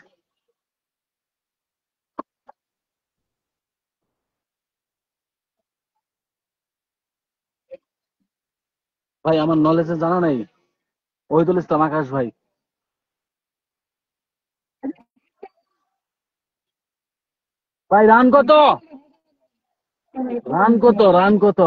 ভাই আমার নলেজে জানা নাই, ওহিদুল ইসলাম আকাশ ভাই। ভাই রান কত, রান কত, রান কত?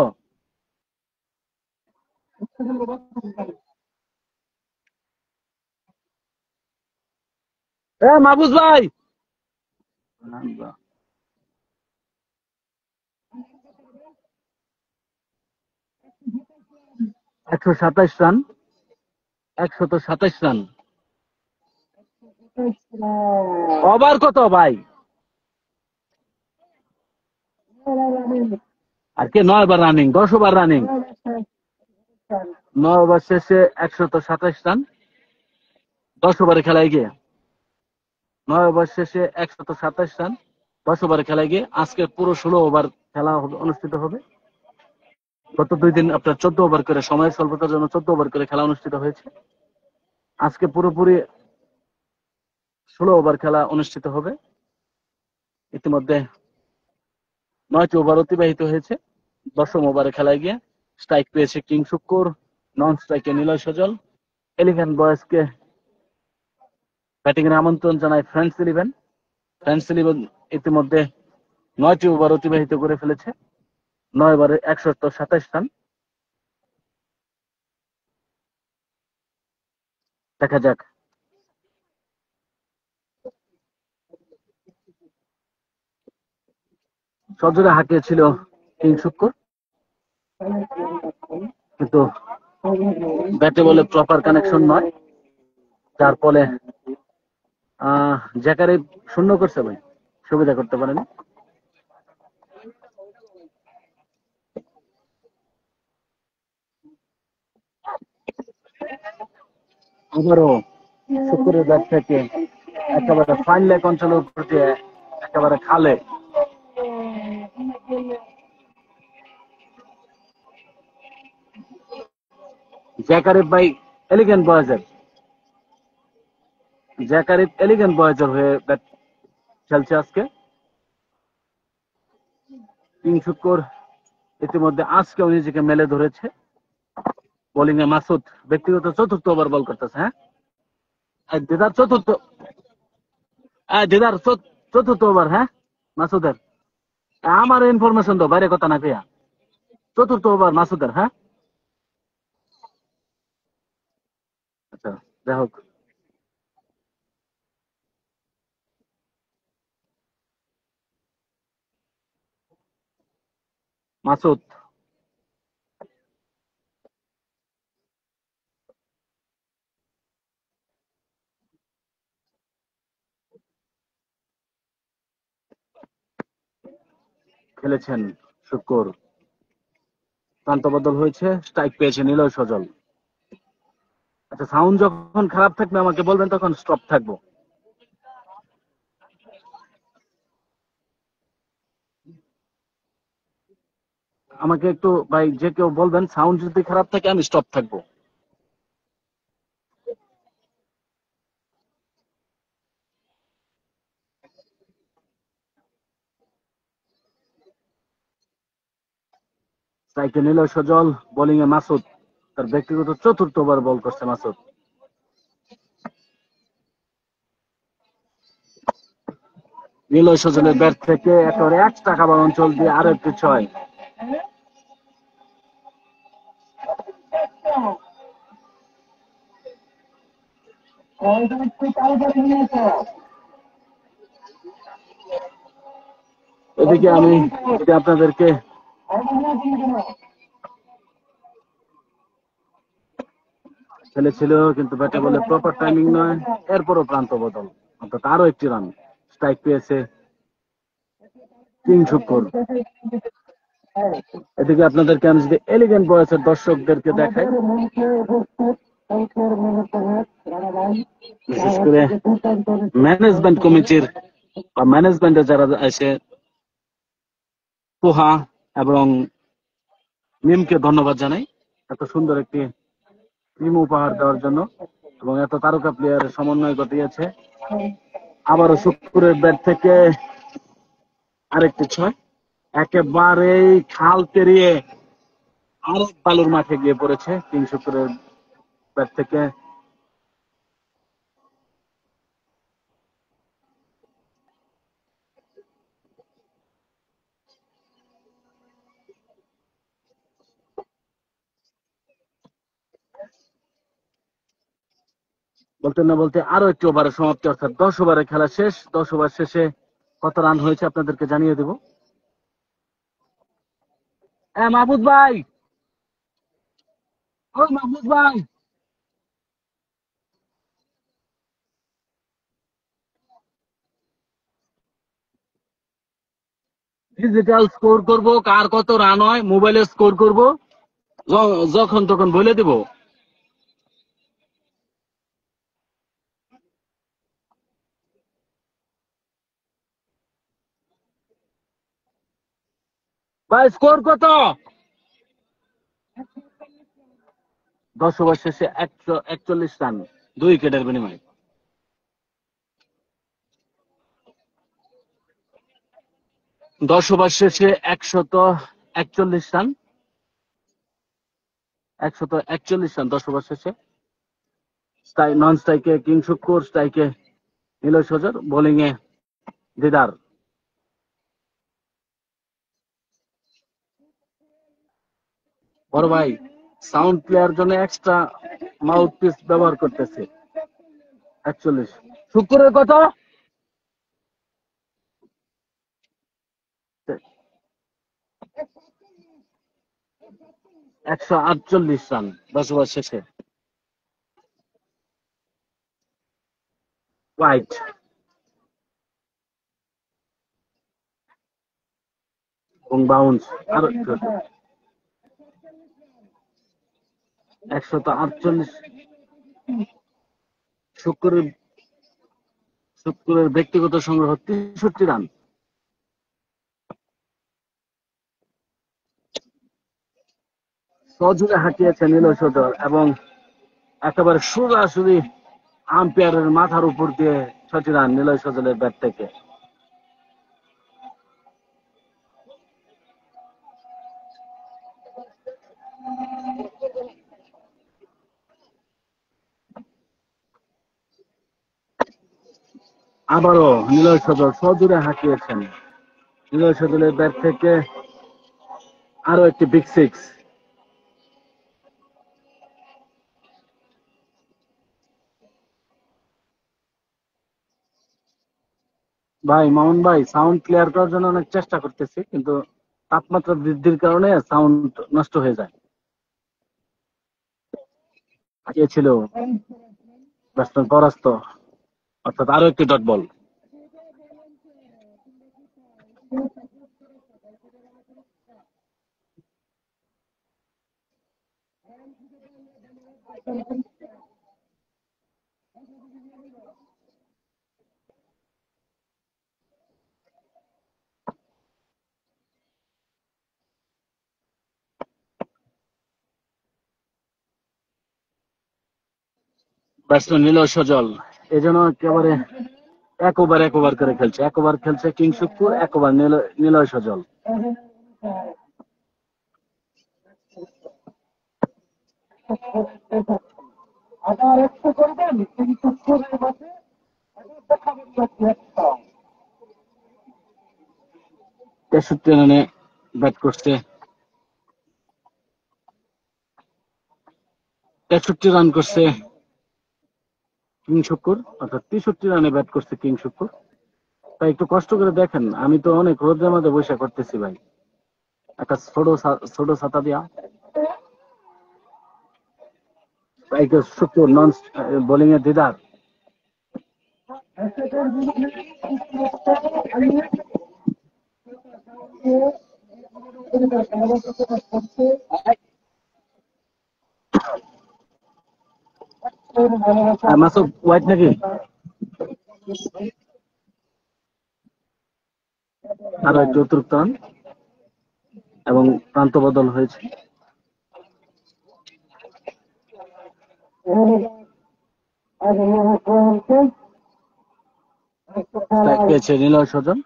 মাহবুজ ভাই 127 রান, 127 রান। ওভার কত ভাই? আর কে 9 over running, 10 over running. 9 over শেষে 127 রান, 10 ওভারে খেলায় গিয়ে 9 ওভার শেষে 127 রান, 10 ওভারে খেলায় গিয়ে আজকে পুরো 16 ওভার খেলা অনুষ্ঠিত হবে। গত 2 দিন আপনার 14 ওভার করে, সময়ের স্বল্পতার জন্য 14 ওভার করে খেলা অনুষ্ঠিত হয়েছে। আজকে পুরোপুরি 16 ওভার খেলা অনুষ্ঠিত হবে। ইতিমধ্যে 9টি ওভার অতিবাহিত হয়েছে। 10ম ওভারে খেলায় গিয়ে স্ট্রাইক পেয়েছে কিং শুক্কুর, নন স্ট্রাইকে নিলয় সজল, এলিফ্যান্ট বয়েজকে ব্যাটিং এর আমন্ত্রণ জানায় ফ্রেন্ডস ইলেভেন ইতিমধ্যে 9টি ওভার অতিবাহিত করে ফেলেছে, 9 ওভারে 127 রান। দেখা যাক। সজোরে হাঁকিয়েছিল কিং শুক্কর, কিন্তু ব্যাটে বলে প্রপার কানেকশন নয়, যার ফলে জ্যাকারি শূন্য করছে ভাই, সুবিধা করতে পারেনি। আবারও শুক্রের ব্যাট থেকে একেবারে ফাইন লেগ অঞ্চলের উপর দিয়ে একেবারে খালে জ্যাকারিব ভাই এলিগেন্ট বয়েজের হয়ে ব্যাট খেলছে আজকে। কিং শুক্কর ইতিমধ্যে আজকেও নিজেকে মেলে ধরেছে। বোলিং এ মাসুদ ব্যক্তিগত চতুর্থ ওভার বল করতেছে। হ্যাঁ দিদার চতুর্থ ওভার। হ্যাঁ মাসুদের, আমার ইনফরমেশন দাও, বাইরে কথা না পেয়া। চতুর্থ ওভার মাসুদের। হ্যাঁ আচ্ছা, যাই হোক। মাসুদ খেলেছেন শুক্র, প্রান্ত বদল হয়েছে, স্ট্রাইক পেয়েছে নিলয় সজল। আচ্ছা, সাউন্ড যখন খারাপ থাকবে আমাকে বলবেন, তখন স্টপ থাকবো। আমাকে একটু ভাই যে কেউ বলবেন, সাউন্ড যদি খারাপ থাকে আমি স্টপ থাকবো। স্ট্রাইকে নিলয় সজল, বোলিং এ মাসুদ, তার ব্যক্তিগত চতুর্থ ওভার বল করছে মাসুদ। নিলয় সজলের ব্যাট থেকে একেবারে 1 টাকা অঞ্চল দিয়ে আরো একটি 6। এদিকে আমি যদি আপনাদেরকে খেলেছিল, কিন্তু ব্যাটে বলে প্রপার টাইমিং নয়, এরপরও প্রান্ত বদল, অর্থাৎ আরো একটি রান স্ট্রাইক পেয়েছে কিং শুক্কর। এদিকে আপনাদেরকে আমি যদি এলিগেন্ট বয়েসের দর্শকদেরকে দেখাই, বিশেষ করে ম্যানেজমেন্ট কমিটির বা ম্যানেজমেন্টে যারা এসে পোহা এবং মিমকে ধন্যবাদ জানাই এত সুন্দর একটি টিম উপহার দেওয়ার জন্য, এবং এত তারকা প্লেয়ারের সমন্বয় ঘটিয়েছে। আবারও শুক্রের ব্যাট থেকে আরেকটি 6, একেবারেই খাল পেরিয়ে আরেক বালুর মাঠে গিয়ে পড়েছে কিং শুক্রের ব্যাট থেকে। বলতে না বলতে আরো একটি ওভারের সমাপ্তি, অর্থাৎ 10 ওভারের খেলা শেষ। 10 ওভার শেষে কত রান হয়েছে আপনাদেরকে জানিয়ে দেব। মাহমুদ ভাই, ও মাহমুদ ভাই, ডিজিটাল স্কোর করব, কার কত রান হয় মোবাইলে স্কোর করব, যখন তখন বলে দেব। ভাই স্কোর কত? 10 ওভার শেষে 141 রান, 2 উইকেটের বিনিময়ে। 10 ওভার শেষে 141 রান, 141 রান 10 ওভার শেষে। নন স্ট্রাইকে কিং শুক্কুর, স্ট্রাইকে নিলয় সজল, বোলিং এ দিদার। বড় ভাই সাউন্ড প্লেয়ার জন্য এক্সট্রা মাউথ পিস ব্যবহার করতেছে। 41 শুক্কুরের কত? 148 রান 10 ওভার শেষে। হোয়াইট এবং বাউন্স আর 148। শুক্কুরের ব্যক্তিগত সংগ্রহ 63 রান। সজোরে হাঁটিয়েছে নিলয় সজল এবং একেবারে সোজাসুজি আম্পায়ারের মাথার উপর দিয়ে 6টি রান নিলয় সজলের ব্যাট থেকে। আবারও নিলয় সজল সজোরে হাঁকিয়েছেন। নিলয় সজলের ব্যাট থেকে আরো একটি বিগ সিক্স। ভাই মামুন ভাই, সাউন্ড ক্লিয়ার করার জন্য অনেক চেষ্টা করতেছি, কিন্তু তাপমাত্রা বৃদ্ধির কারণে সাউন্ড নষ্ট হয়ে যায়। কে ছিল ব্যাটসম্যান পরাস্ত, অর্থাৎ আরো একটি ডট বল। ব্যাটসম্যান নিলয় সজল এজন্য একেবারে এক ওভার করে খেলছে। এক ওভার খেলছে কিং শুক্কুর, এক ওভার নিলয় সজল। আবার একটু করবেন কিন্তু 63 রানে ব্যাট করছে। 63 রান করছে কিং শুক্কুর, অর্থাৎ 63 রানে ব্যাট করছে কিং শুক্কুর। তাই একটু কষ্ট করে দেখেন, আমি তো অনেক রোদের মধ্যে বসে করতেছি ভাই। একটা ছোট ছাতা দিয়া শুক্কুর নন বোলিং এ দিদার। মাসুদ হোয়াইট নাকি? আরো একটি অতিরিক্ত রান এবং প্রান্ত বদল হয়েছে। পেয়েছে নিলয় সজন।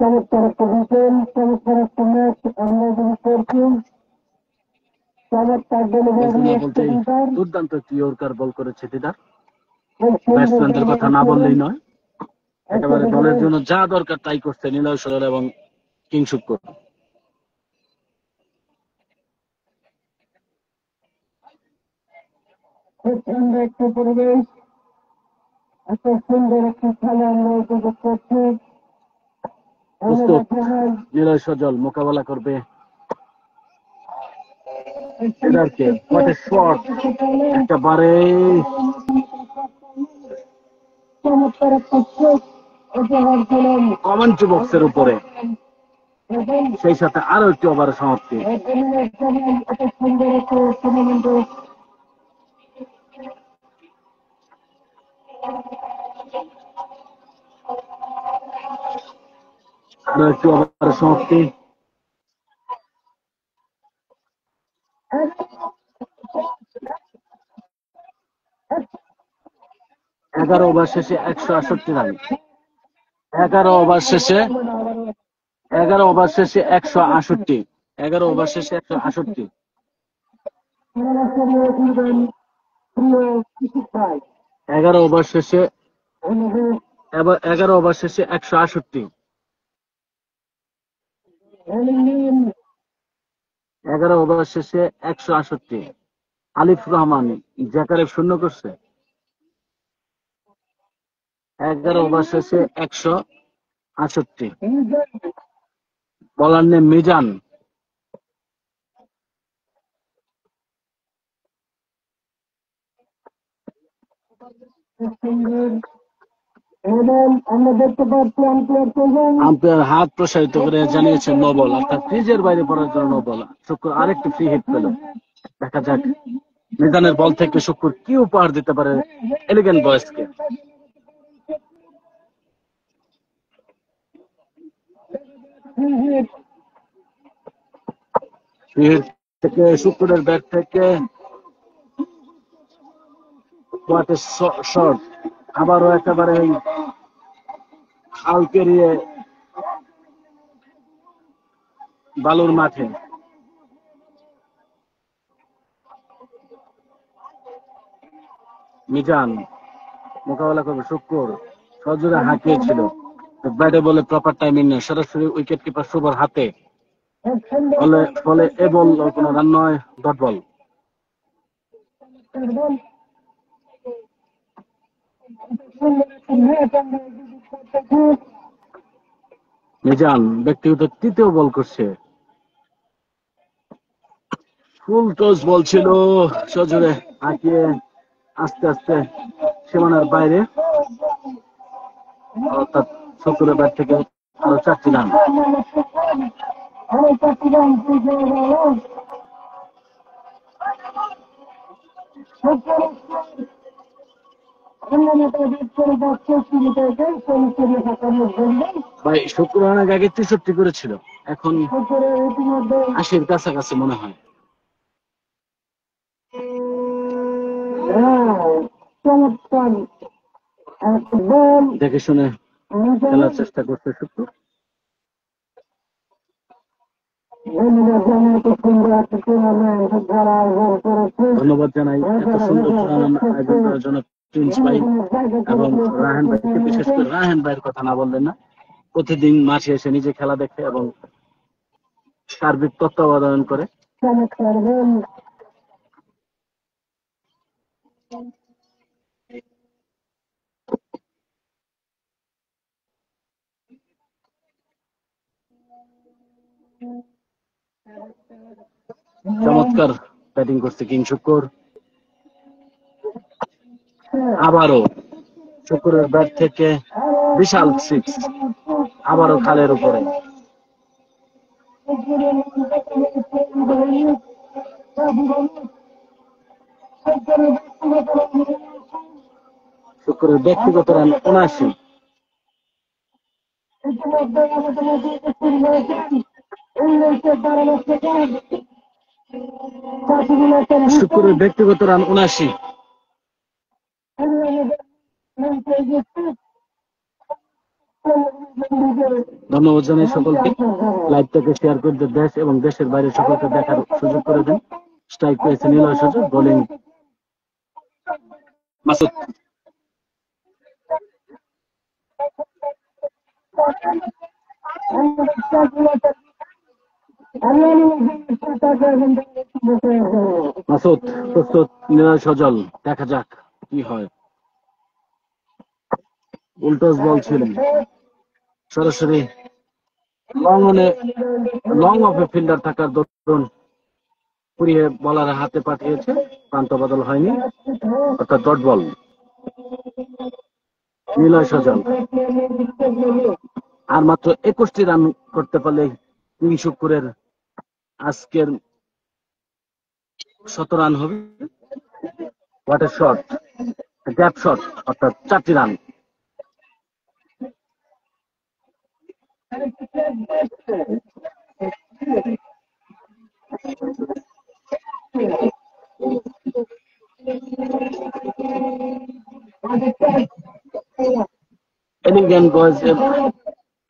চমৎকার একটা বিকেল, চমৎকার একটা ম্যাচ আমরা যদি করছি। চমৎকার দুর্দান্ত একটি ইয়র্কার বল করেছে দিদার। ব্যাটসম্যানদের কথা না বললেই নয়, একেবারে দলের জন্য যা দরকার তাই করছে নিলয় সজল এবং কিং শুক্কুর। খুব সুন্দর একটি পরিবেশ, এত সুন্দর একটি খেলা আমরা উপভোগ করছি। নিলয় সজল মোকাবেলা করবে একেবারে চমৎকার একটা কমেন্ট্রি বক্সের উপরে, সেই সাথে আরো একটি ওভারের সমাপ্তি। এত সুন্দর একটা টুর্নামেন্ট আরো একটি ওভারের সমাপ্তি। 11 ওভার শেষে 168 রান। 11 ওভার শেষে 168। 11 ওভার শেষে 168। পরামর্শ দিয়ে দিবেন প্রিয় কৃষক ভাই। 11 ওভার শেষে অনুভব 11 ওভার শেষে 168। নিন 11 ওভার শেষে 168। আলিফ রহমান জ্যাকারে শূন্য করছে। 11 ওভার শেষে 168। বলার নেম মিজান। এবং আমরা দেখতে পাচ্ছি আম্পায়ার প্রধান আম্পায়ার হাত প্রসারিত করে জানিয়েছেন নো বল, অর্থাৎ ক্রিজের বাইরে পড়ার জন্য নো বল। শুক্র আরেকটি ফ্রি হিট পেল। দেখা যাক মিজানের বল থেকে শুক্র কি উপহার দিতে পারে এলিগেন্ট বয়েজকে। ফ্রি হিট থেকে শুক্রের ব্যাট থেকে শর্ট, আবারও একেবারে খাল পেরিয়ে বালুর মাঠে মিজান মোকাবেলা করবে। শুক্র সজোরে হাঁকিয়েছিল, ব্যাটে বলে প্রপার টাইমিং নেই, সরাসরি উইকেট কিপার শুভর হাতে। ফলে এ বল কোনো রান নয়, ডট বল। মিজান ব্যক্তিগত তৃতীয় বল করছে। ফুল টস বল ছিল, সজোরে হাঁকিয়ে আস্তে আস্তে সীমানার বাইরে, অর্থাৎ শুক্রের ব্যাট থেকে আরো 4টি রান। ভাই শুক্র অনেক আগে 63 করেছিল, এখন 80-র কাছাকাছি মনে হয়। দেখে শুনে খেলার চেষ্টা করছে শুক্র। ধন্যবাদ জানাই এত সুন্দর টুর্নামেন্ট আয়োজন করার জন্য প্রিন্স ভাই এবং রায়হান ভাইকে, বিশেষ করে রায়হান ভাইয়ের কথা না বললেন না। প্রতিদিন মাঠে এসে নিজে খেলা দেখে এবং সার্বিক তত্ত্বাবধান করে। চমৎকার ব্যাটিং করছে কিং শুক্র। আবারও শুক্রের ব্যাট থেকে বিশাল সিক্স, আবারও খালের উপরে। শুক্রের ব্যক্তিগত রান 79। শুক্রের ব্যক্তিগত রান 79। ধন্যবাদ জানাই সকলকে। লাইভটাকে শেয়ার করে দেশ এবং দেশের বাইরে সকলকে দেখার সুযোগ করে দেন। স্ট্রাইক পেয়েছে নিলয় সুযোগ, বোলিং মাসুদ। মাসুদ প্রস্তুত, নিলয় সজল, দেখা যাক কি হয়। উল্টোস বল ছিল, সরাসরি লং অফে ফিল্ডার থাকার দরুন পুড়িয়ে বলার হাতে পাঠিয়েছে, প্রান্ত বদল হয়নি, অর্থাৎ ডট বল। নিলয় সজল আর মাত্র 21টি রান করতে পারলে কিং শুক্রের আজকের 100 রান হবে। What a shot, gap shot, অর্থাৎ 4টি রান। এলিগেন্ট বয়েজ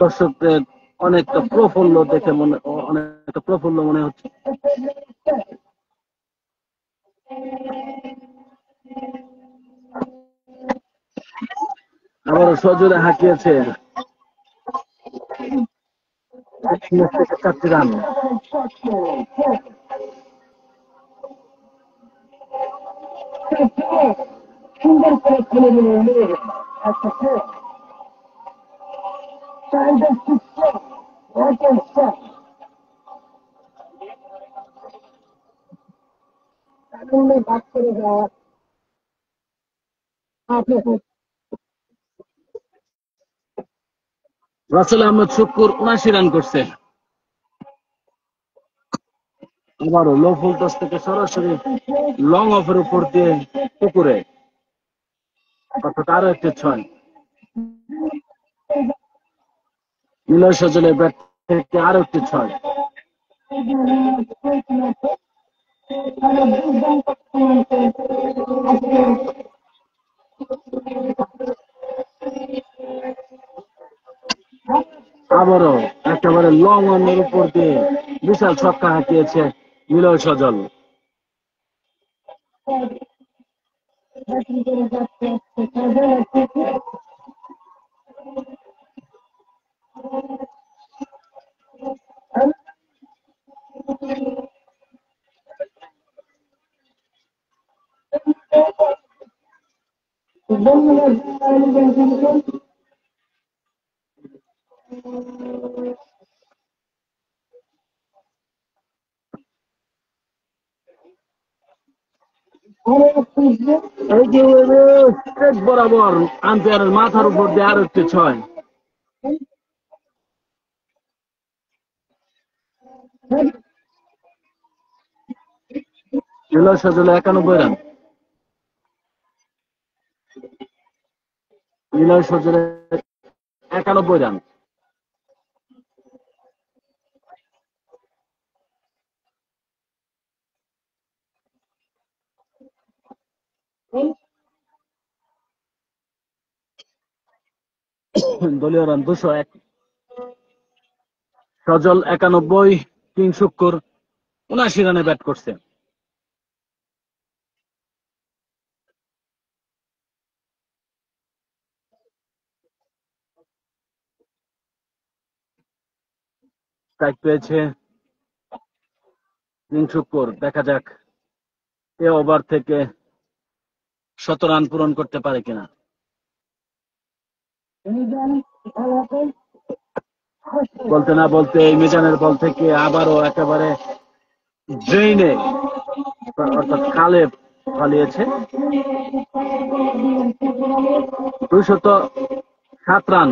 দর্শকদের অনেকটা প্রফুল্ল দেখে অনেকটা প্রফুল্ল মনে হচ্ছে। আবার সজোরে হাঁকিয়েছে 4টি রান। সুন্দর করে খেলে দিলেন একটা বাদ করে দেওয়া রাসেল আহমেদ শুক্কুর 79 রান করছে। আবারও লো ফুল টস থেকে সরাসরি লং অফের উপর দিয়ে পুকুরে, অর্থাৎ আরো একটি 6। নিলয় সজলের ব্যাট থেকে আরো একটি 6। আবারও একেবারে লং অনের উপর দিয়ে বিশাল ছক্কা হাঁকিয়েছে নিলয় সজল। এই যে স্ট্রেট বরাবর আম্পায়ারের মাথার উপর দিয়ে আরো একটি 6। নিলয় সজল 91 রান। নিলয় সজলের 91 রান। দলীয় রান 201। সজল 91, কিং শুক্কুর 79 রানে ব্যাট করছে। স্ট্রাইক পেয়েছে কিং শুক্কুর। দেখা যাক এ ওভার থেকে 100 রান পূরণ করতে পারে কিনা। বলতে না বলতে এই মিজানের বল থেকে আবারও একেবারে ড্রেইনে অর্থাৎ খালে ফালিয়েছে। 207 রান।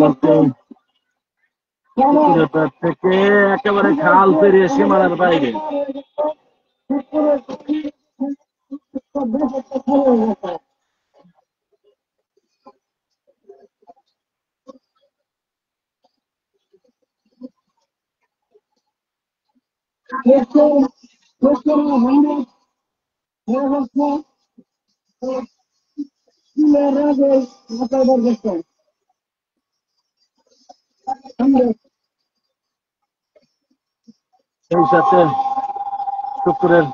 বলতে থেকে একেবারে খাল পেরিয়ে সীমানার বাইরে। সেই সাথে শুক্কুরের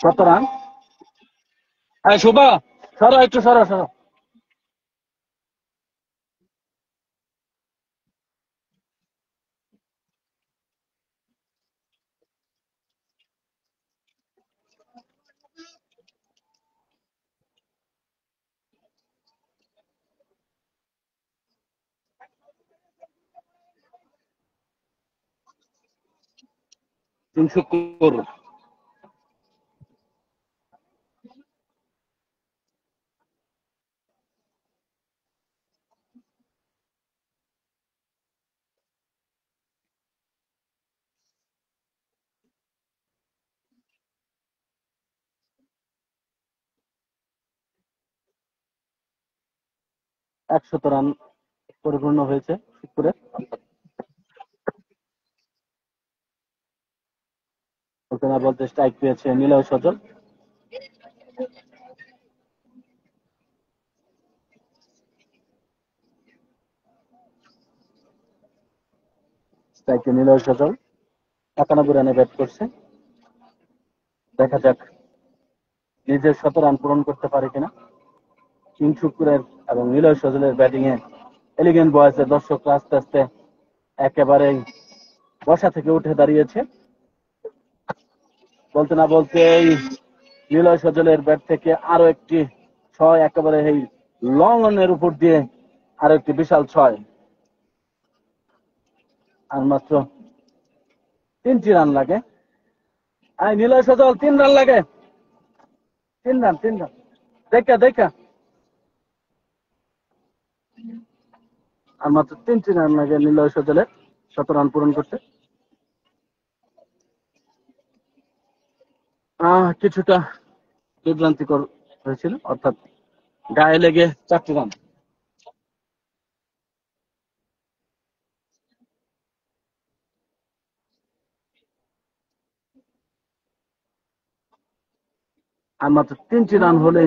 7 রান। শোভা সরো, একটু সরো সরো। কিং শুক্কুর একশত রান পরিপূর্ণ হয়েছে শুক্কুরের। বলতে না বলতে স্ট্রাইক পেয়েছে নিলয় সজল। স্ট্রাইকে নিলয় সজল 91 রানে ব্যাট করছে। দেখা যাক নিজের 100 রান পূরণ করতে পারে কিনা। কিং শুক্কুরের এবং নিলয় সজলের ব্যাটিং এ এলিগেন্ট বয়েজের দর্শকরা আস্তে আস্তে একেবারেই বসা থেকে উঠে দাঁড়িয়েছে। বলতে না বলতে নিলয় সজলের ব্যাট থেকে আরো একটি 6, একেবারে এই লং অনের উপর দিয়ে আরো একটি বিশাল 6। আর মাত্র 3টি রান লাগে। নিলয় সজল 3 রান লাগে, 3 রান দেখা আর মাত্র 3টি রান লাগে নিলয় সজলের 100 রান পূরণ করতে। কিছুটা বিভ্রান্তিকর হয়েছিল, অর্থাৎ গায়ে লেগে 4টি রান। আর মাত্র 3টি রান হলে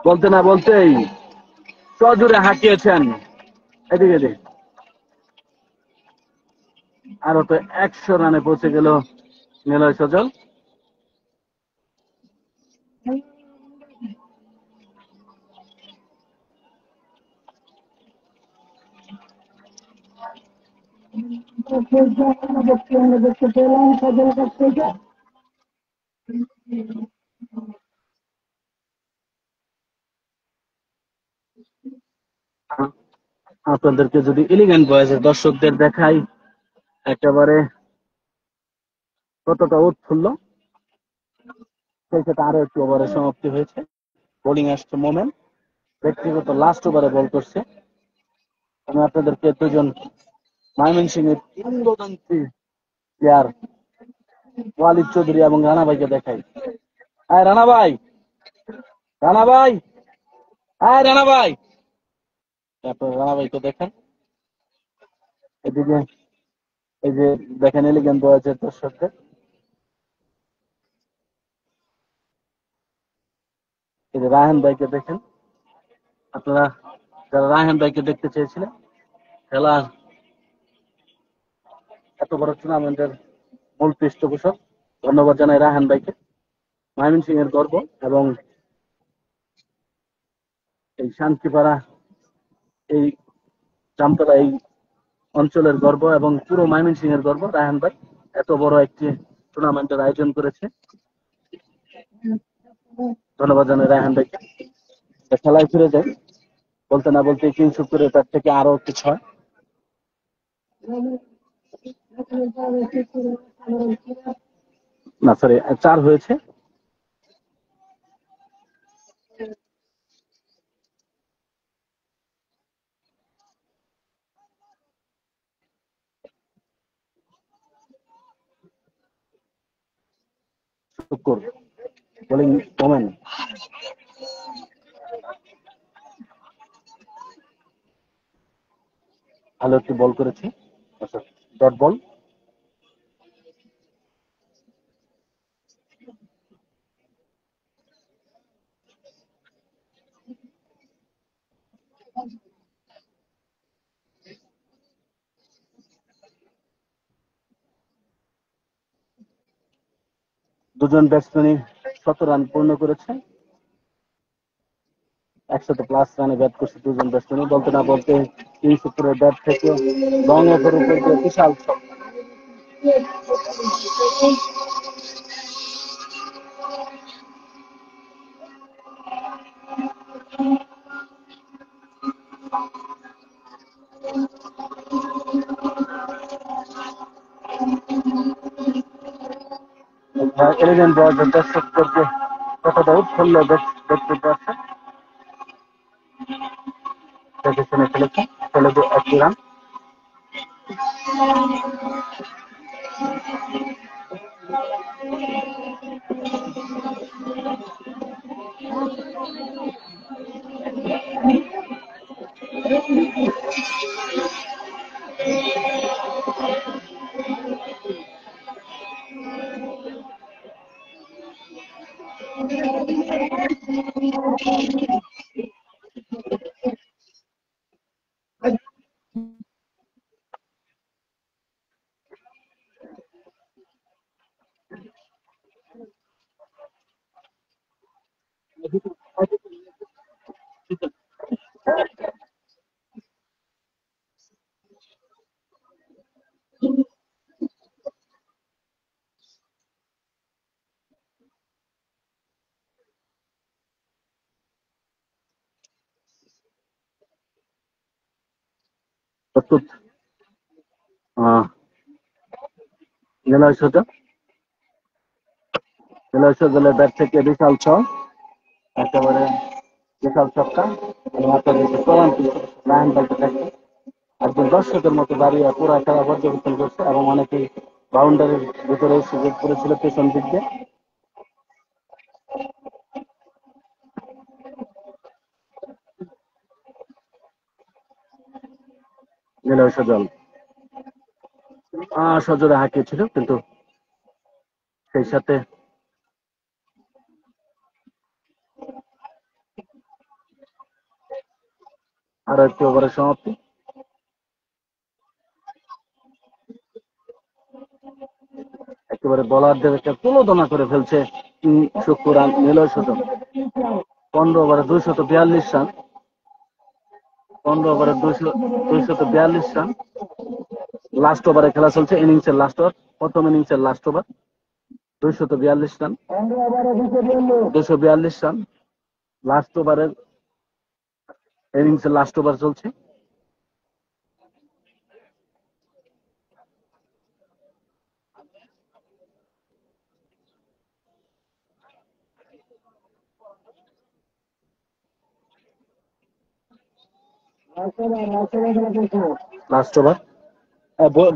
বলতে না বলতেই সজোরে হাঁকিয়েছেন এদিকে। আরো তো 100 রানে পৌঁছে গেল নিলয় সজল। আপনাদেরকে যদি এলিগেন্ট বয়েজের দর্শকদের দেখাই একেবারে কতটা উৎফুল্ল, সেই সাথে আরো একটি ওভারের সমাপ্তি হয়েছে। বোলিং আসছে মোমেন, ব্যক্তিগত লাস্ট ওভারে বল করছে। আমি আপনাদেরকে দুজন ময়মনসিংহের কিংবদন্তি প্লেয়ার ওয়ালিদ চৌধুরী এবং রানা ভাইকে দেখাই। রানা ভাই, রানা ভাই আপনার রানা ভাইকে দেখেন। এদিকে এই যে দেখেন এলিগেন্ট বয়েজের দর্শকদের, এই যে রায়হান ভাইকে দেখেন। আপনারা যারা রায়হান ভাইকে দেখতে চেয়েছিলেন, খেলার এত বড় টুর্নামেন্টের মূল পৃষ্ঠপোষক, ধন্যবাদ জানাই রায়হান ভাইকে। ময়মনসিংহের গর্ব এবং এই শান্তিপাড়া, এই জামতলা, এই অঞ্চলের গর্ব এবং পুরো ময়মনসিংহের গর্ব রায়হান ভাই এত বড় একটি টুর্নামেন্টের আয়োজন করেছে। ধন্যবাদ জানাই রায়হান ভাইকে। খেলায় ফিরে যাই। বলতে না বলতে কিং শুক্কুরের তার থেকে আরো একটি 6, না সরি 4 হয়েছে। শুক্কুর বোলিং ওমেন, ভালো একটি বল করেছে, ডট বল। দুজন ব্যাটসম্যানই 100 রান পূর্ণ করেছে। 100+ রানে ব্যাট করছে দুজন ব্যাটসম্যানই। বলতে না বলতে কিং শুক্কুরের ব্যাট থেকে লং ওভার উপর দিয়ে বিশাল এলিগেন্ট বয়েজের দর্শকদেরকে কতটা উৎফুল্ল দেখতে পাচ্ছে। দেখে শুনে খেলেছে, খেলেছে 1টি রান। প্রস্তুত নিলয় সোজা দলের ব্যাট থেকে বিশাল ছক, একেবারে বিশাল ছক্কা। একজন দর্শকের মতো দাঁড়িয়ে পুরো খেলা পর্যবেক্ষণ করছে এবং অনেকেই বাউন্ডারির ভিতরে সুযোগ করেছিল পেছন দিক দিয়ে। নিলয় সজল সজোরে হাঁকিয়েছিল, কিন্তু সেই সাথে আরো একটি ওভারের সমাপ্তি। একেবারে বলারদের একটা প্রলোদনা করে ফেলছে শুক্র রান নিলয় সজল। 15 ওভারে 242 রান, 15 ওভারে 242 রান। লাস্ট ওভারে খেলা চলছে, ইনিংসের লাস্ট ওভার, প্রথম ইনিংসের last over. 242 run, 242 run last ওভারের ইনিংসের লাস্ট ওভার চলছে। লাস্ট ওভার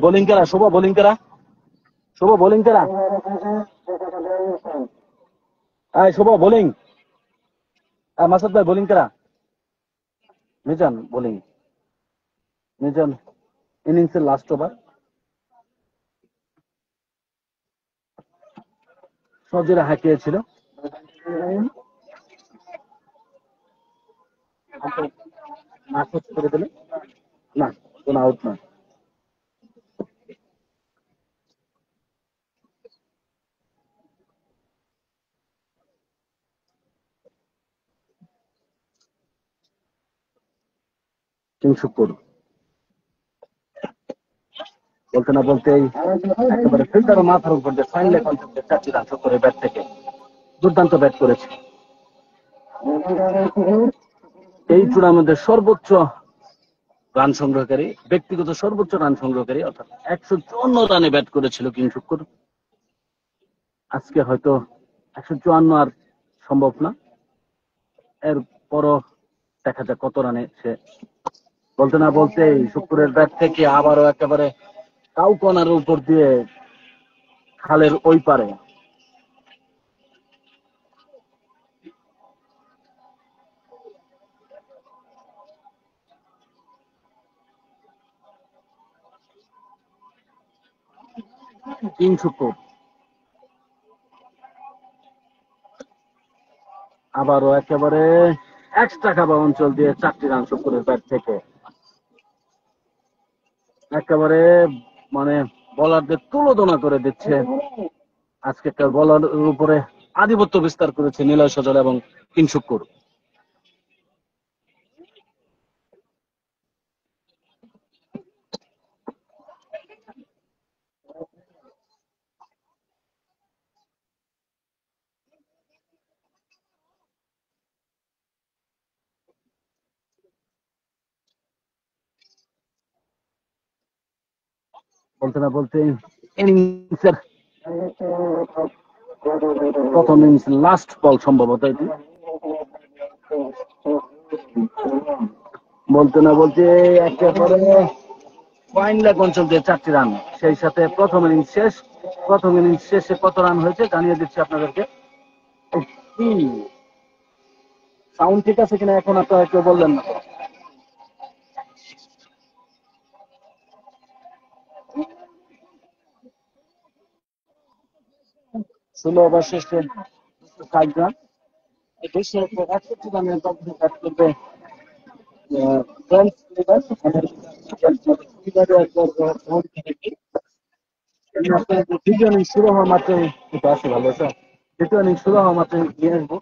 বোলিং করা শুভ, বোলিং করা শুভ, বোলিং করা শুভ, বোলিং মাসাদ ভাই, বোলিং করা মিজান, বোলিং মিজান। ইনিংসের লাস্ট ওভার, সজোরে হাঁকিয়েছিল। করে দিলে না, কোন আউট নয়। শুক্র বলতে না বলতেই একেবারে ফিল্ডার মাথার উপর দিয়ে ফাইনালে কনসেপ্টে 4টি রান শুক্রের ব্যাট থেকে দুর্দান্ত ব্যাট করেছে। এই টুর্নামেন্টের সর্বোচ্চ রান সংগ্রহকারী, ব্যক্তিগত সর্বোচ্চ রান সংগ্রহকারী, অর্থাৎ 154 রানে ব্যাট করেছিল কিং শুক্র। আজকে হয়তো 154 আর সম্ভব না, এরপরও দেখা যাক কত রানে সে। বলতে না বলতেই শুক্রের ব্যাট থেকে আবারও একেবারে কাউকনার উপর দিয়ে খালের ওই পারে কিং শুক্র আবারও একেবারে এক্সট্রা কাবা অঞ্চল দিয়ে 4টি রান শুক্রের ব্যাট থেকে। একেবারে মানে বলারদের তুলোধনা করে দিচ্ছে। আজকে একটা বলারের উপরে আধিপত্য বিস্তার করেছে নিলয় সজল এবং কিং শুক্র। বলতে না বলতে ইনিংসের প্রথম ইনিংস লাস্ট বল সম্ভবত এটি। বলতে না বলতে একেবারে ফাইনাল অঞ্চল দিয়ে 4টি রান, সেই সাথে প্রথম ইনিংস শেষ। প্রথম ইনিংস শেষে কত রান হয়েছে জানিয়ে দিচ্ছি আপনাদেরকে। সাউন্ড ঠিক আছে কিনা এখন আপনারা কেউ বললেন না। 16 ওভার শেষে 60 রান, দেশে 61 রানের লক্ষ্য কাজ করবে ফ্রান্স লিগার দ্বিতীয় ইনিংস শুরু হওয়া মাত্রই এটা আছে ভালো স্যার দ্বিতীয় ইনিংস শুরু হওয়া মাত্রই নিয়ে আসবো